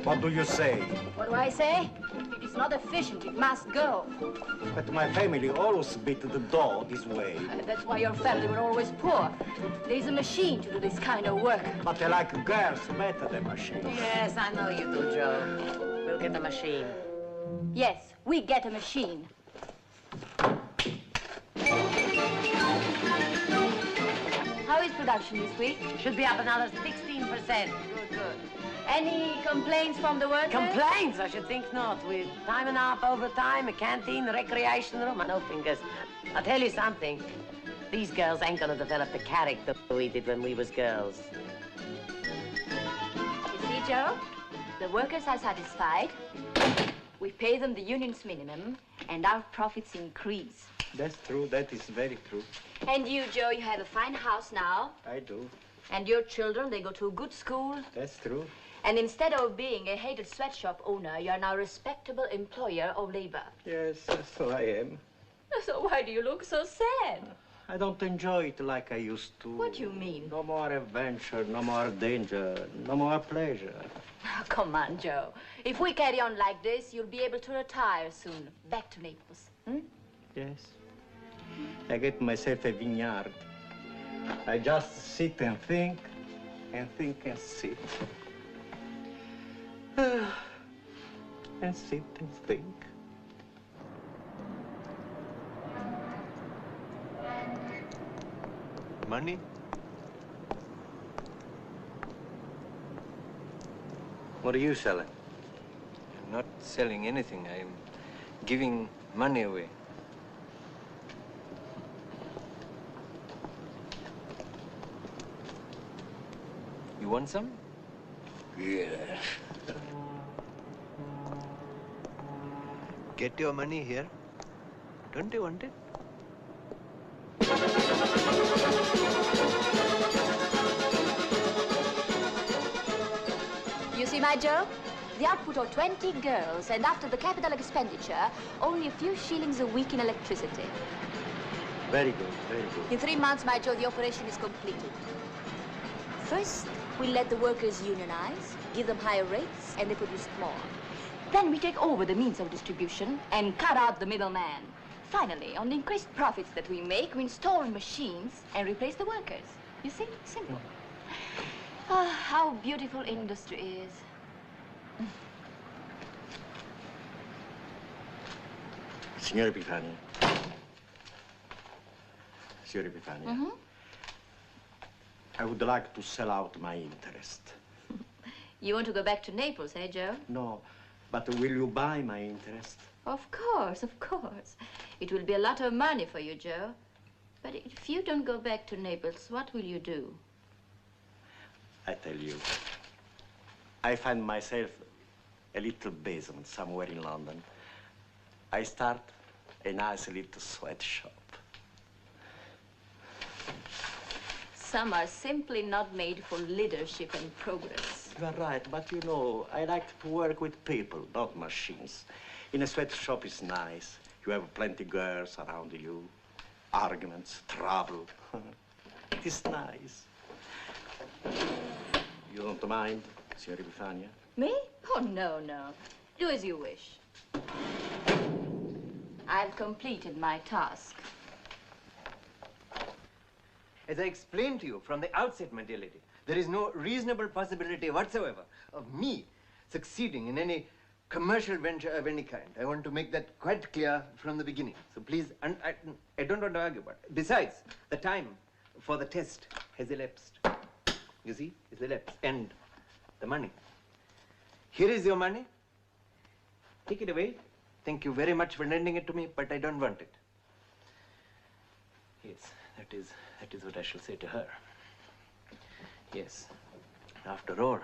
what do you say? What do I say? It is not efficient. It must go. But my family always beat the door this way. That's why your family were always poor. There is a machine to do this kind of work. But I like girls better than machines. Yes, I know you do, Joe. We'll get a machine. Yes, we get a machine. How is production this week? Should be up another 16%. Good. Any complaints from the workers? Complaints? I should think not. With time and a half overtime, a canteen, a recreation room, no fingers. I'll tell you something. These girls ain't gonna develop the character we did when we was girls. You see, Joe? The workers are satisfied. We pay them the union's minimum, and our profits increase. That's true. That is very true. And you, Joe, you have a fine house now. I do. And your children, they go to a good school. That's true. And instead of being a hated sweatshop owner, you're now a respectable employer of labor. Yes, so I am. So why do you look so sad? I don't enjoy it like I used to. What do you mean? No more adventure, no more danger, no more pleasure. Oh, come on, Joe. If we carry on like this, you'll be able to retire soon. Back to Naples. Yes. I get myself a vineyard. I just sit and think and sit. And sit and think. Money? What are you selling? I'm not selling anything. I'm giving money away. You want some? Yes. Get your money here. Don't you want it? You see, my Joe? The output of 20 girls, and after the capital expenditure, only a few shillings a week in electricity. Very good, very good. In 3 months, my Joe, the operation is completed. First, We let the workers unionize, give them higher rates, and they produce more. Then we take over the means of distribution and cut out the middleman. Finally, on the increased profits that we make, we install machines and replace the workers. You see? Simple. Ah, how beautiful industry is. Signor Epifania. Signor Epifania. I would like to sell out my interest. You want to go back to Naples, eh, Joe? No, but will you buy my interest? Of course, of course. It will be a lot of money for you, Joe. But if you don't go back to Naples, what will you do? I tell you, I find myself a little basement somewhere in London. I start a nice little sweatshop. Some are simply not made for leadership and progress. You are right, but you know, I like to work with people, not machines. In a sweatshop is nice. You have plenty girls around you, arguments, trouble. It is nice. You don't mind, Signor Epifania? Me? Oh, no, no. Do as you wish. I've completed my task. As I explained to you from the outset, my dear lady, there is no reasonable possibility whatsoever of me succeeding in any commercial venture of any kind. I want to make that quite clear from the beginning. So please, and I don't want to argue about it. Besides, the time for the test has elapsed. You see, it's elapsed. And the money. Here is your money. Take it away. Thank you very much for lending it to me, but I don't want it. Yes, that is what I shall say to her. Yes. After all,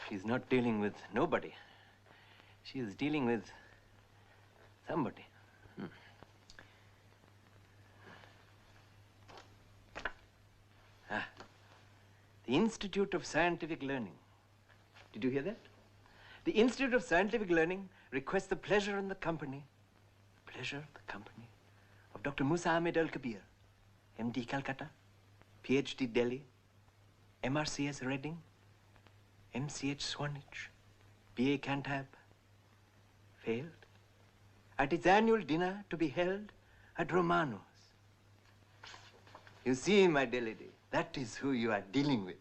she's not dealing with nobody. She is dealing with somebody. The Institute of Scientific Learning. Did you hear that? The Institute of Scientific Learning requests the pleasure and the company, of Dr. Musa Ahmed Al-Kabir, MD Calcutta, PhD Delhi, MRCS Reading, MCH Swanage, BA Cantab, failed, at its annual dinner to be held at Romano's. You see, my dear lady, that is who you are dealing with.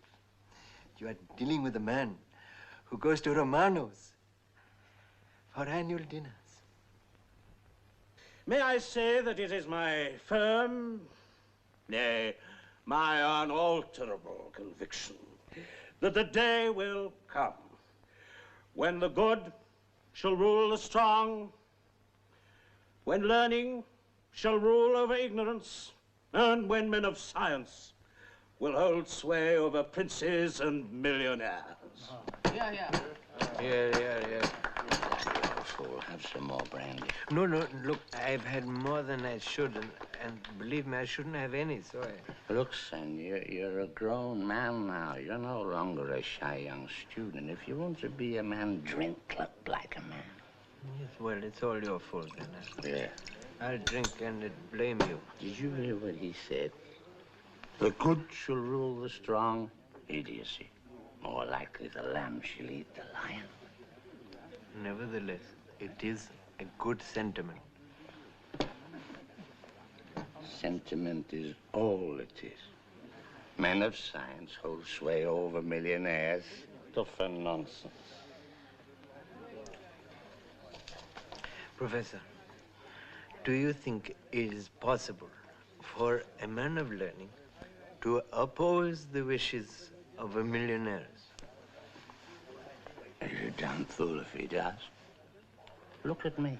You are dealing with a man who goes to Romano's for annual dinners. May I say that it is my firm, nay, my unalterable conviction that the day will come when the good shall rule the strong, when learning shall rule over ignorance, and when men of science will hold sway over princes and millionaires. Yeah. Fool, have some more brandy. No, look, I've had more than I should, and believe me, I shouldn't have any, so I... Look, son, you're a grown man now. You're no longer a shy young student. If you want to be a man, drink like a man. Yes, well, it's all your fault, then. Yeah. I'll drink and blame you. Did you hear what he said? The good shall rule the strong. Idiocy. More likely the lamb shall eat the lion. Nevertheless, it is a good sentiment. Sentiment is all it is. Men of science hold sway over millionaires. Tough and nonsense. Professor, do you think it is possible for a man of learning to oppose the wishes of a millionaire? He's a damn fool if he does. Look at me.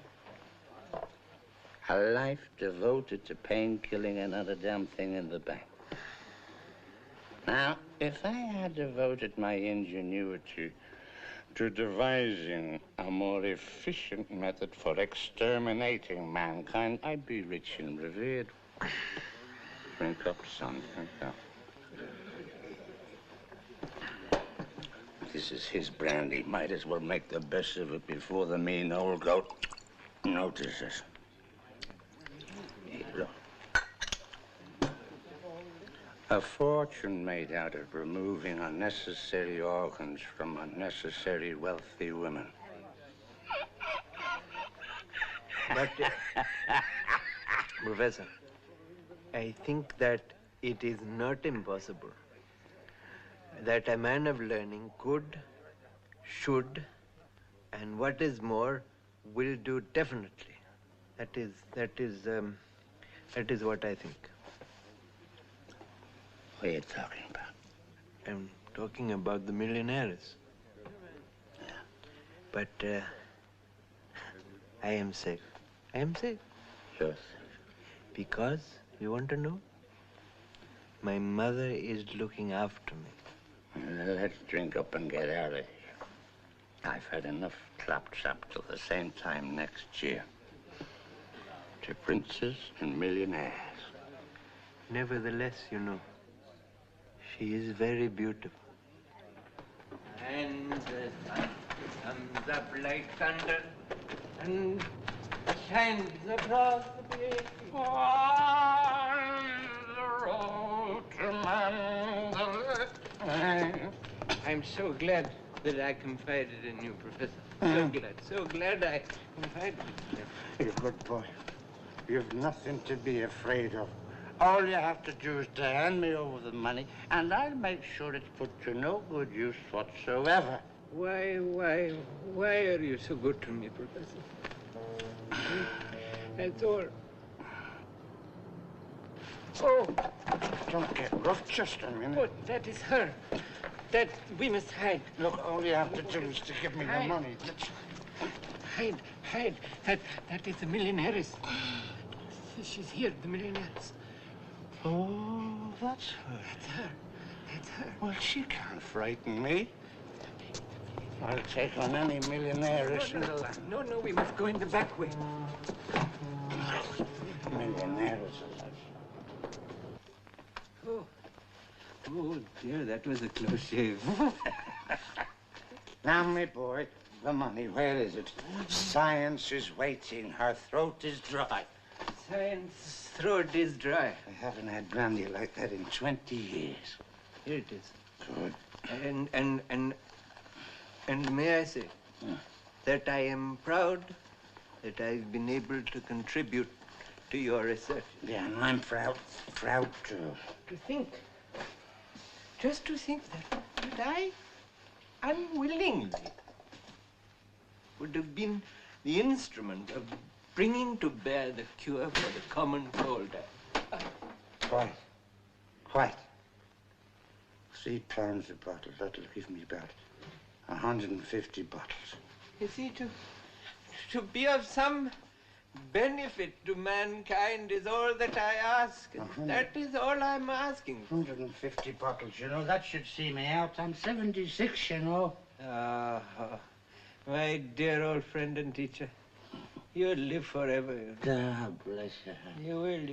A life devoted to pain-killing another damn thing in the bank. Now, if I had devoted my ingenuity to devising a more efficient method for exterminating mankind, I'd be rich and revered. Drink up, son, drink up. This is his brandy. Might as well make the best of it before the mean old goat notices. Hey, look. A fortune made out of removing unnecessary organs from unnecessary wealthy women. But, Professor, I think that it is not impossible that a man of learning could, should, and what is more, will do definitely. That is what I think. What are you talking about? I'm talking about the Millionaires. Yeah. But I am safe. I am safe. You're safe. Because, you want to know? My mother is looking after me. Let's drink up and get out of here. I've had enough claptrap till the same time next year. To princes and millionaires. Nevertheless, you know, she is very beautiful. And the sun comes up like thunder and shines across the bay. On the road to Mandalay. I'm so glad that I confided in you, Professor. So glad I confided in you. You're a good boy. You've nothing to be afraid of. All you have to do is to hand me over the money, and I'll make sure it's put to no good use whatsoever. Why are you so good to me, Professor? That's all. Oh! Don't get rough just a minute. Oh, that is her. That we must hide. Look, all you have to do is to give me the money. Hide. That is the Millionaires. She's here, the Millionaires. Oh, that's her. That's her. Well, she can't frighten me. I'll take on any millionaires in the land. No, we must go in the back way. Millionaires alive. Oh, dear, that was a close shave. Now, my boy, the money, where is it? Science is waiting. Her throat is dry. Science throat is dry. I haven't had brandy like that in 20 years. Here it is. Good. And may I say that I am proud that I've been able to contribute to your research. Yeah, and I'm proud too. Just to think that I unwillingly would have been the instrument of bringing to bear the cure for the common cold. Quite. £3 a bottle. That'll give me about 150 bottles. You see, to be of some benefit to mankind is all that I ask. That is all I'm asking. 150 bottles, you know, that should see me out. I'm 76, you know. My dear old friend and teacher, you'll live forever. God bless you. You will.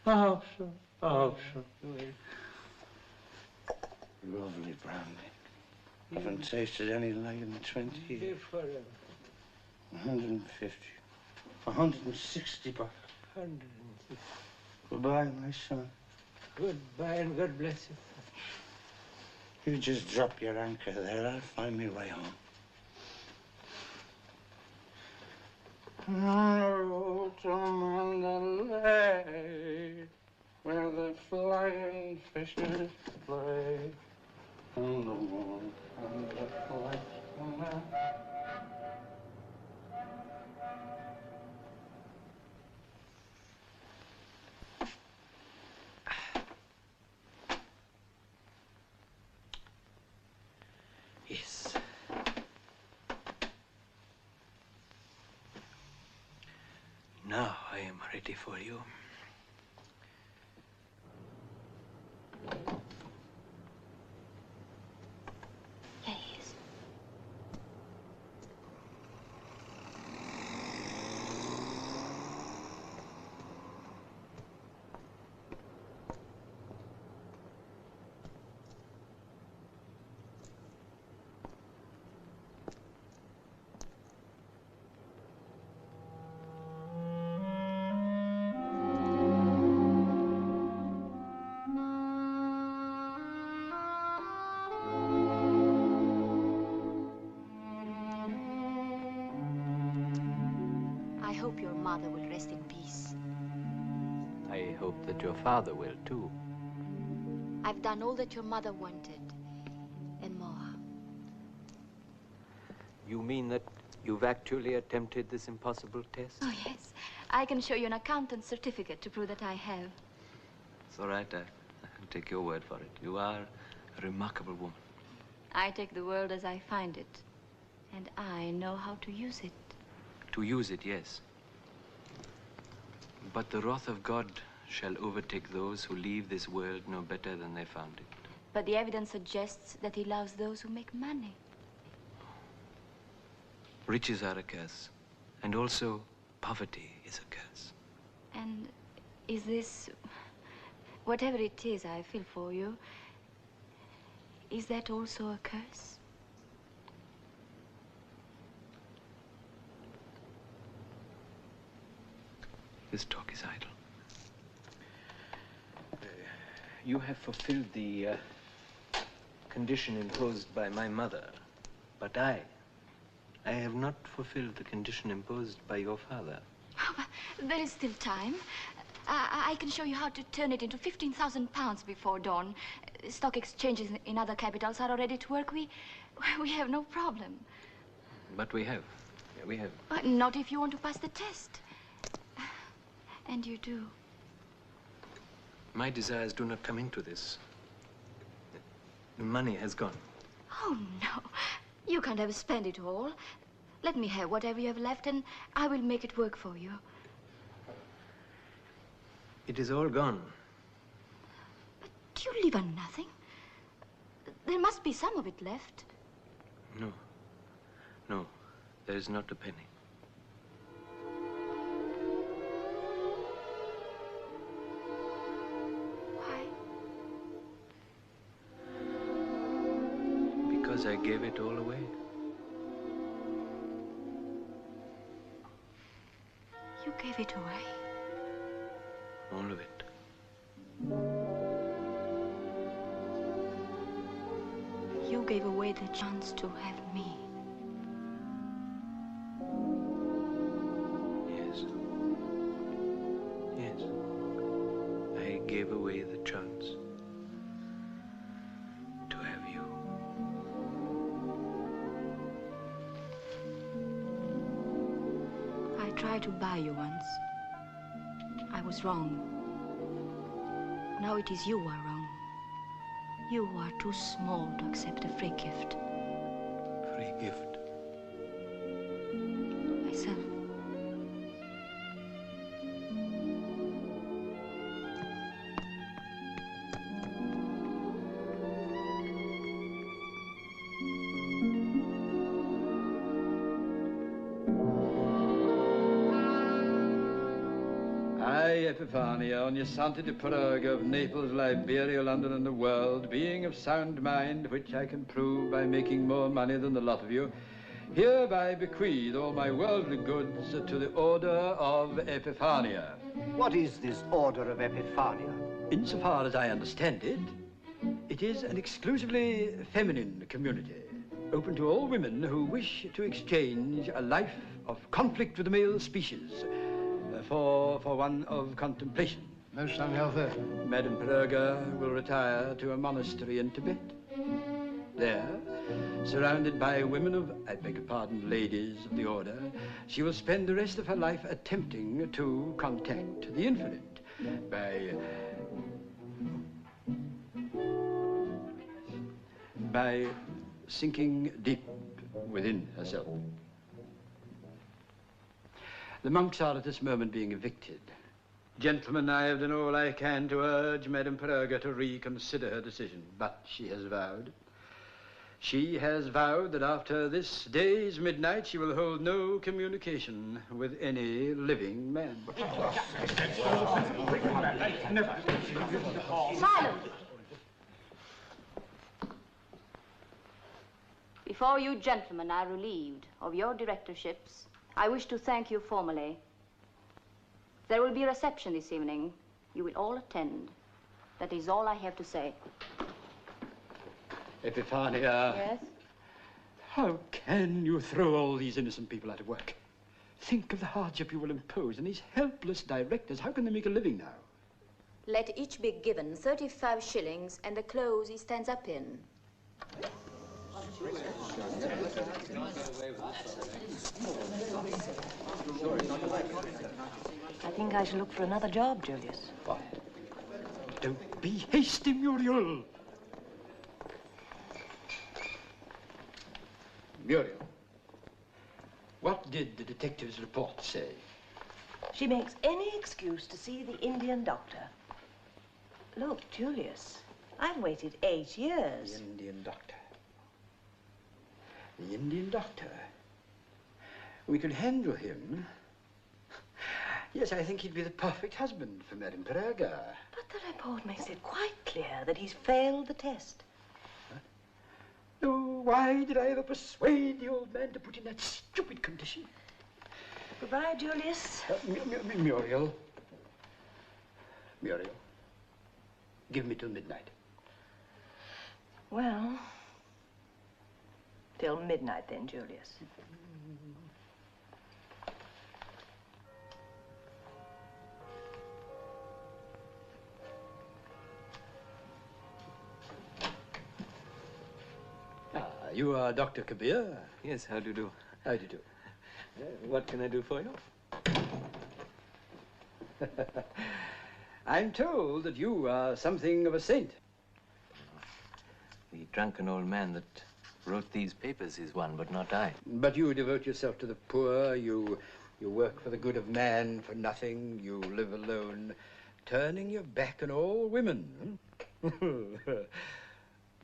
I hope so. You will. Lovely brandy. Haven't tasted anything like it in 20 years. Live forever. 150. 160 bottles. 160. Goodbye, my son. Goodbye and God bless you. You just drop your anchor there. I'll find my way home. Oh, to Mandalay, where the flying fishes play, and the moon and the lights. Yes. Now I am ready for you. Yes. hope your mother will rest in peace. I hope that your father will, too. I've done all that your mother wanted, and more. You mean that you've actually attempted this impossible test? Oh, yes. I can show you an accountant's certificate to prove that I have. It's all right. I'll take your word for it. You are a remarkable woman. I take the world as I find it, and I know how to use it. To use it, yes. But the wrath of God shall overtake those who leave this world no better than they found it. But the evidence suggests that he loves those who make money. Riches are a curse, and also poverty is a curse. And is this, whatever it is I feel for you, is that also a curse? This talk is idle. You have fulfilled the condition imposed by my mother, but I have not fulfilled the condition imposed by your father. Oh, there is still time. I can show you how to turn it into 15,000 pounds before dawn. Stock exchanges in other capitals are already at work. We have no problem. But we have. Yeah, we have. But not if you want to pass the test. And you do. My desires do not come into this. The money has gone. Oh, no. You can't ever spend it all. Let me have whatever you have left, and I will make it work for you. It is all gone. Do you live on nothing? There must be some of it left. No. No, there is not a penny. Why? Because I gave it all away. You gave it away? All of it. You gave away the chance to have me. Yes. Yes. I gave away the chance to have you. I tried to buy you once. I was wrong. Now it is you who are wrong. You are too small to accept a free gift. Free gift? Myself. Epiphania, on your Santa di Praga of Naples, Liberia, London, and the world, being of sound mind, which I can prove by making more money than the lot of you, hereby bequeath all my worldly goods to the Order of Epiphania. What is this Order of Epiphania? Insofar as I understand it, it is an exclusively feminine community, open to all women who wish to exchange a life of conflict with the male species for one of contemplation. Most unhealthy. Madame Praga will retire to a monastery in Tibet. There, surrounded by women of, I beg your pardon, ladies of the order, she will spend the rest of her life attempting to contact the infinite by sinking deep within herself. The monks are at this moment being evicted. Gentlemen, I have done all I can to urge Madame Praga to reconsider her decision, but she has vowed that after this day's midnight she will hold no communication with any living man. Silence! Before you gentlemen are relieved of your directorships, I wish to thank you formally. There will be a reception this evening. You will all attend. That is all I have to say. Epiphania. Yes? How can you throw all these innocent people out of work? Think of the hardship you will impose on these helpless directors. How can they make a living now? Let each be given 35 shillings and the clothes he stands up in. I think I shall look for another job, Julius. What? Don't be hasty, Muriel. Muriel, what did the detective's report say? She makes any excuse to see the Indian doctor. Look, Julius, I've waited 8 years. The Indian doctor. The Indian doctor. We could handle him. Yes, I think he'd be the perfect husband for Madame Pereira. But the report makes it quite clear that he's failed the test. Oh, why did I ever persuade the old man to put in that stupid condition? Goodbye, Julius. Muriel. Muriel. Give me till midnight. Well, till midnight then, Julius. You are Dr. Kabir? Yes, how do you do? How do you do? What can I do for you? I'm told that you are something of a saint. The drunken old man that wrote these papers is one, but not I. But you devote yourself to the poor, you work for the good of man for nothing, you live alone, turning your back on all women.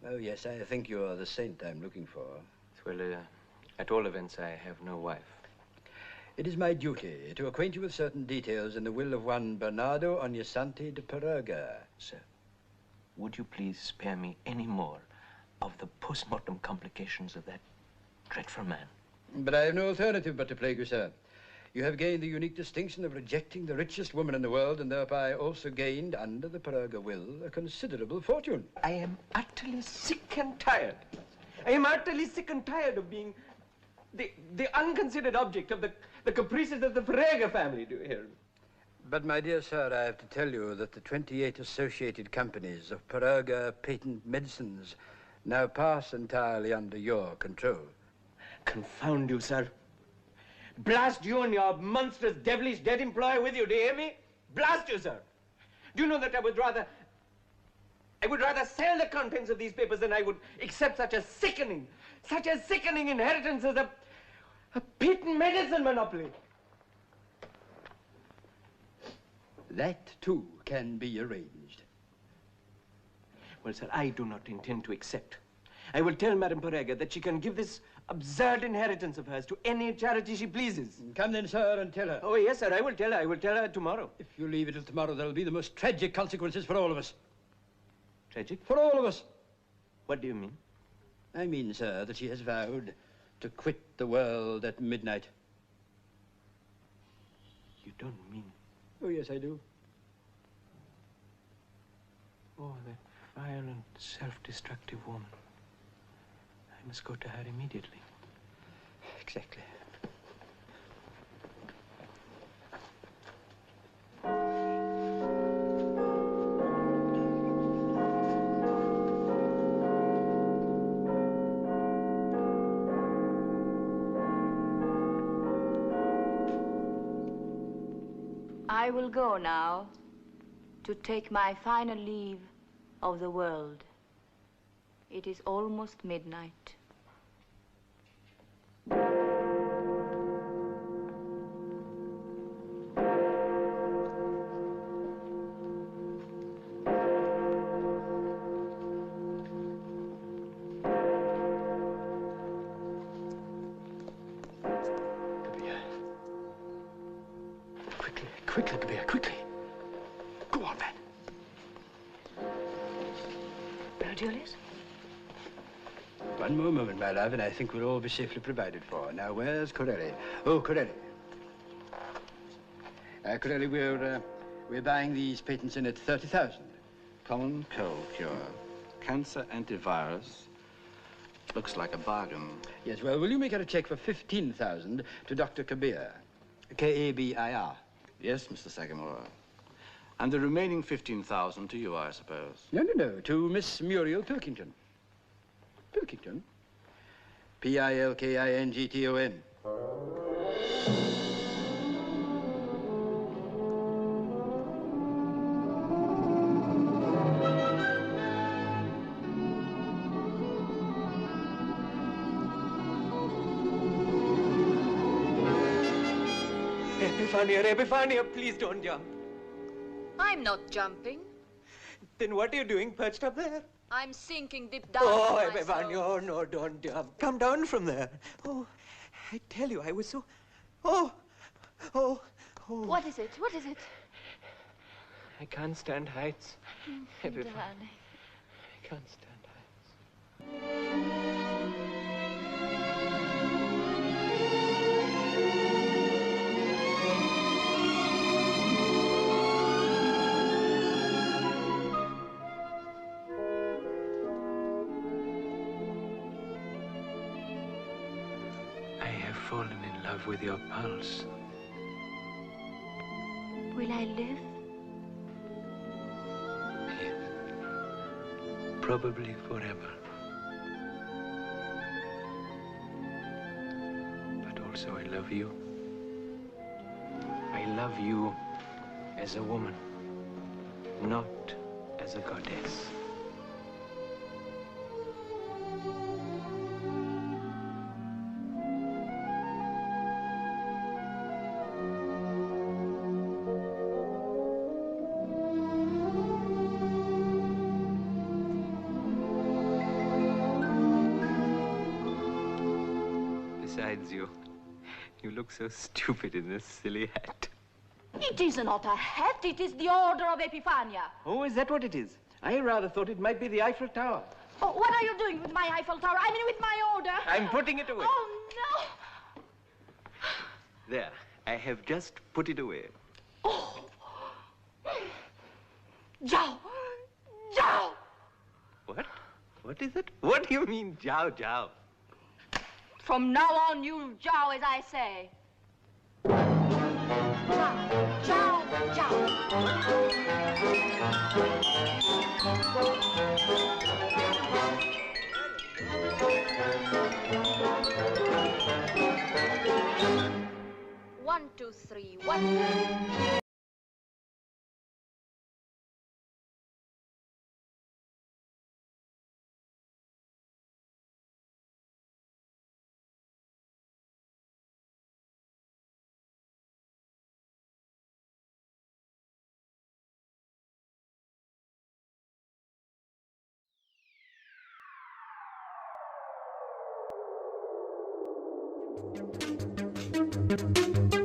Oh, yes, I think you're the saint I'm looking for. Well, at all events, I have no wife. It is my duty to acquaint you with certain details in the will of one Bernardo Ognissanti de Perugia. Sir, would you please spare me any more of the post-mortem complications of that dreadful man? But I have no alternative but to plague you, sir. You have gained the unique distinction of rejecting the richest woman in the world, and thereby also gained, under the Perugia will, a considerable fortune. I am utterly sick and tired. I am utterly sick and tired of being the unconsidered object of the caprices of the Perugia family, do you hear? But, my dear sir, I have to tell you that the 28 associated companies of Perugia Patent Medicines now pass entirely under your control. Confound you, sir. Blast you and your monstrous, devilish dead employer with you, do you hear me? Blast you, sir. Do you know that I would rather sell the contents of these papers than I would accept such a sickening inheritance as a patent medicine monopoly. That, too, can be arranged. Well, sir, I do not intend to accept. I will tell Madame Perugia that she can give this absurd inheritance of hers to any charity she pleases. Come then, sir, and tell her. Oh, yes, sir, I will tell her. I will tell her tomorrow. If you leave it till tomorrow, there'll be the most tragic consequences for all of us. Tragic? For all of us. What do you mean? I mean, sir, that she has vowed to quit the world at midnight. You don't mean... Oh, yes, I do. Oh, that violent, self-destructive woman. I must go to her immediately. Exactly. I will go now to take my final leave of the world. It is almost midnight. Quickly, Kabir, quickly. Go on, man. Well, Julius? One more moment, my love, and I think we'll all be safely provided for. Now, where's Corelli? Oh, Corelli. Corelli, we're buying these patents in at 30,000. Common cold cure. Cancer antivirus. Looks like a bargain. Yes, well, will you make out a check for 15,000 to Dr. Kabir? K-A-B-I-R. Yes, Mr. Sagamore. And the remaining 15,000 to you, I suppose. No, to Miss Muriel Pilkington. Pilkington? P-I-L-K-I-N-G-T-O-N. Epiphania, please don't jump. I'm not jumping. Then what are you doing perched up there? I'm sinking deep down. Oh, into myself. Epiphania, no, don't jump. Come down from there. Oh, I tell you, I was so... Oh. What is it? What is it? I can't stand heights. Epiphania. Darling. I can't stand heights. Fallen in love with your pulse. Will I live? Yes. Probably forever. But also I love you. I love you as a woman, not as a goddess. Besides, you look so stupid in this silly hat. It is not a hat, it is the Order of Epiphania. Oh, is that what it is? I rather thought it might be the Eiffel Tower. Oh, what are you doing with my Eiffel Tower? I mean, with my order. I'm putting it away. Oh, no. There, I have just put it away. Oh. Jiao! Jiao! What? What is it? What do you mean, Jiao, Jiao? From now on, you Jiao as I say. Jiao, Jiao, Jiao. 1, 2, 3, 1. Thank you.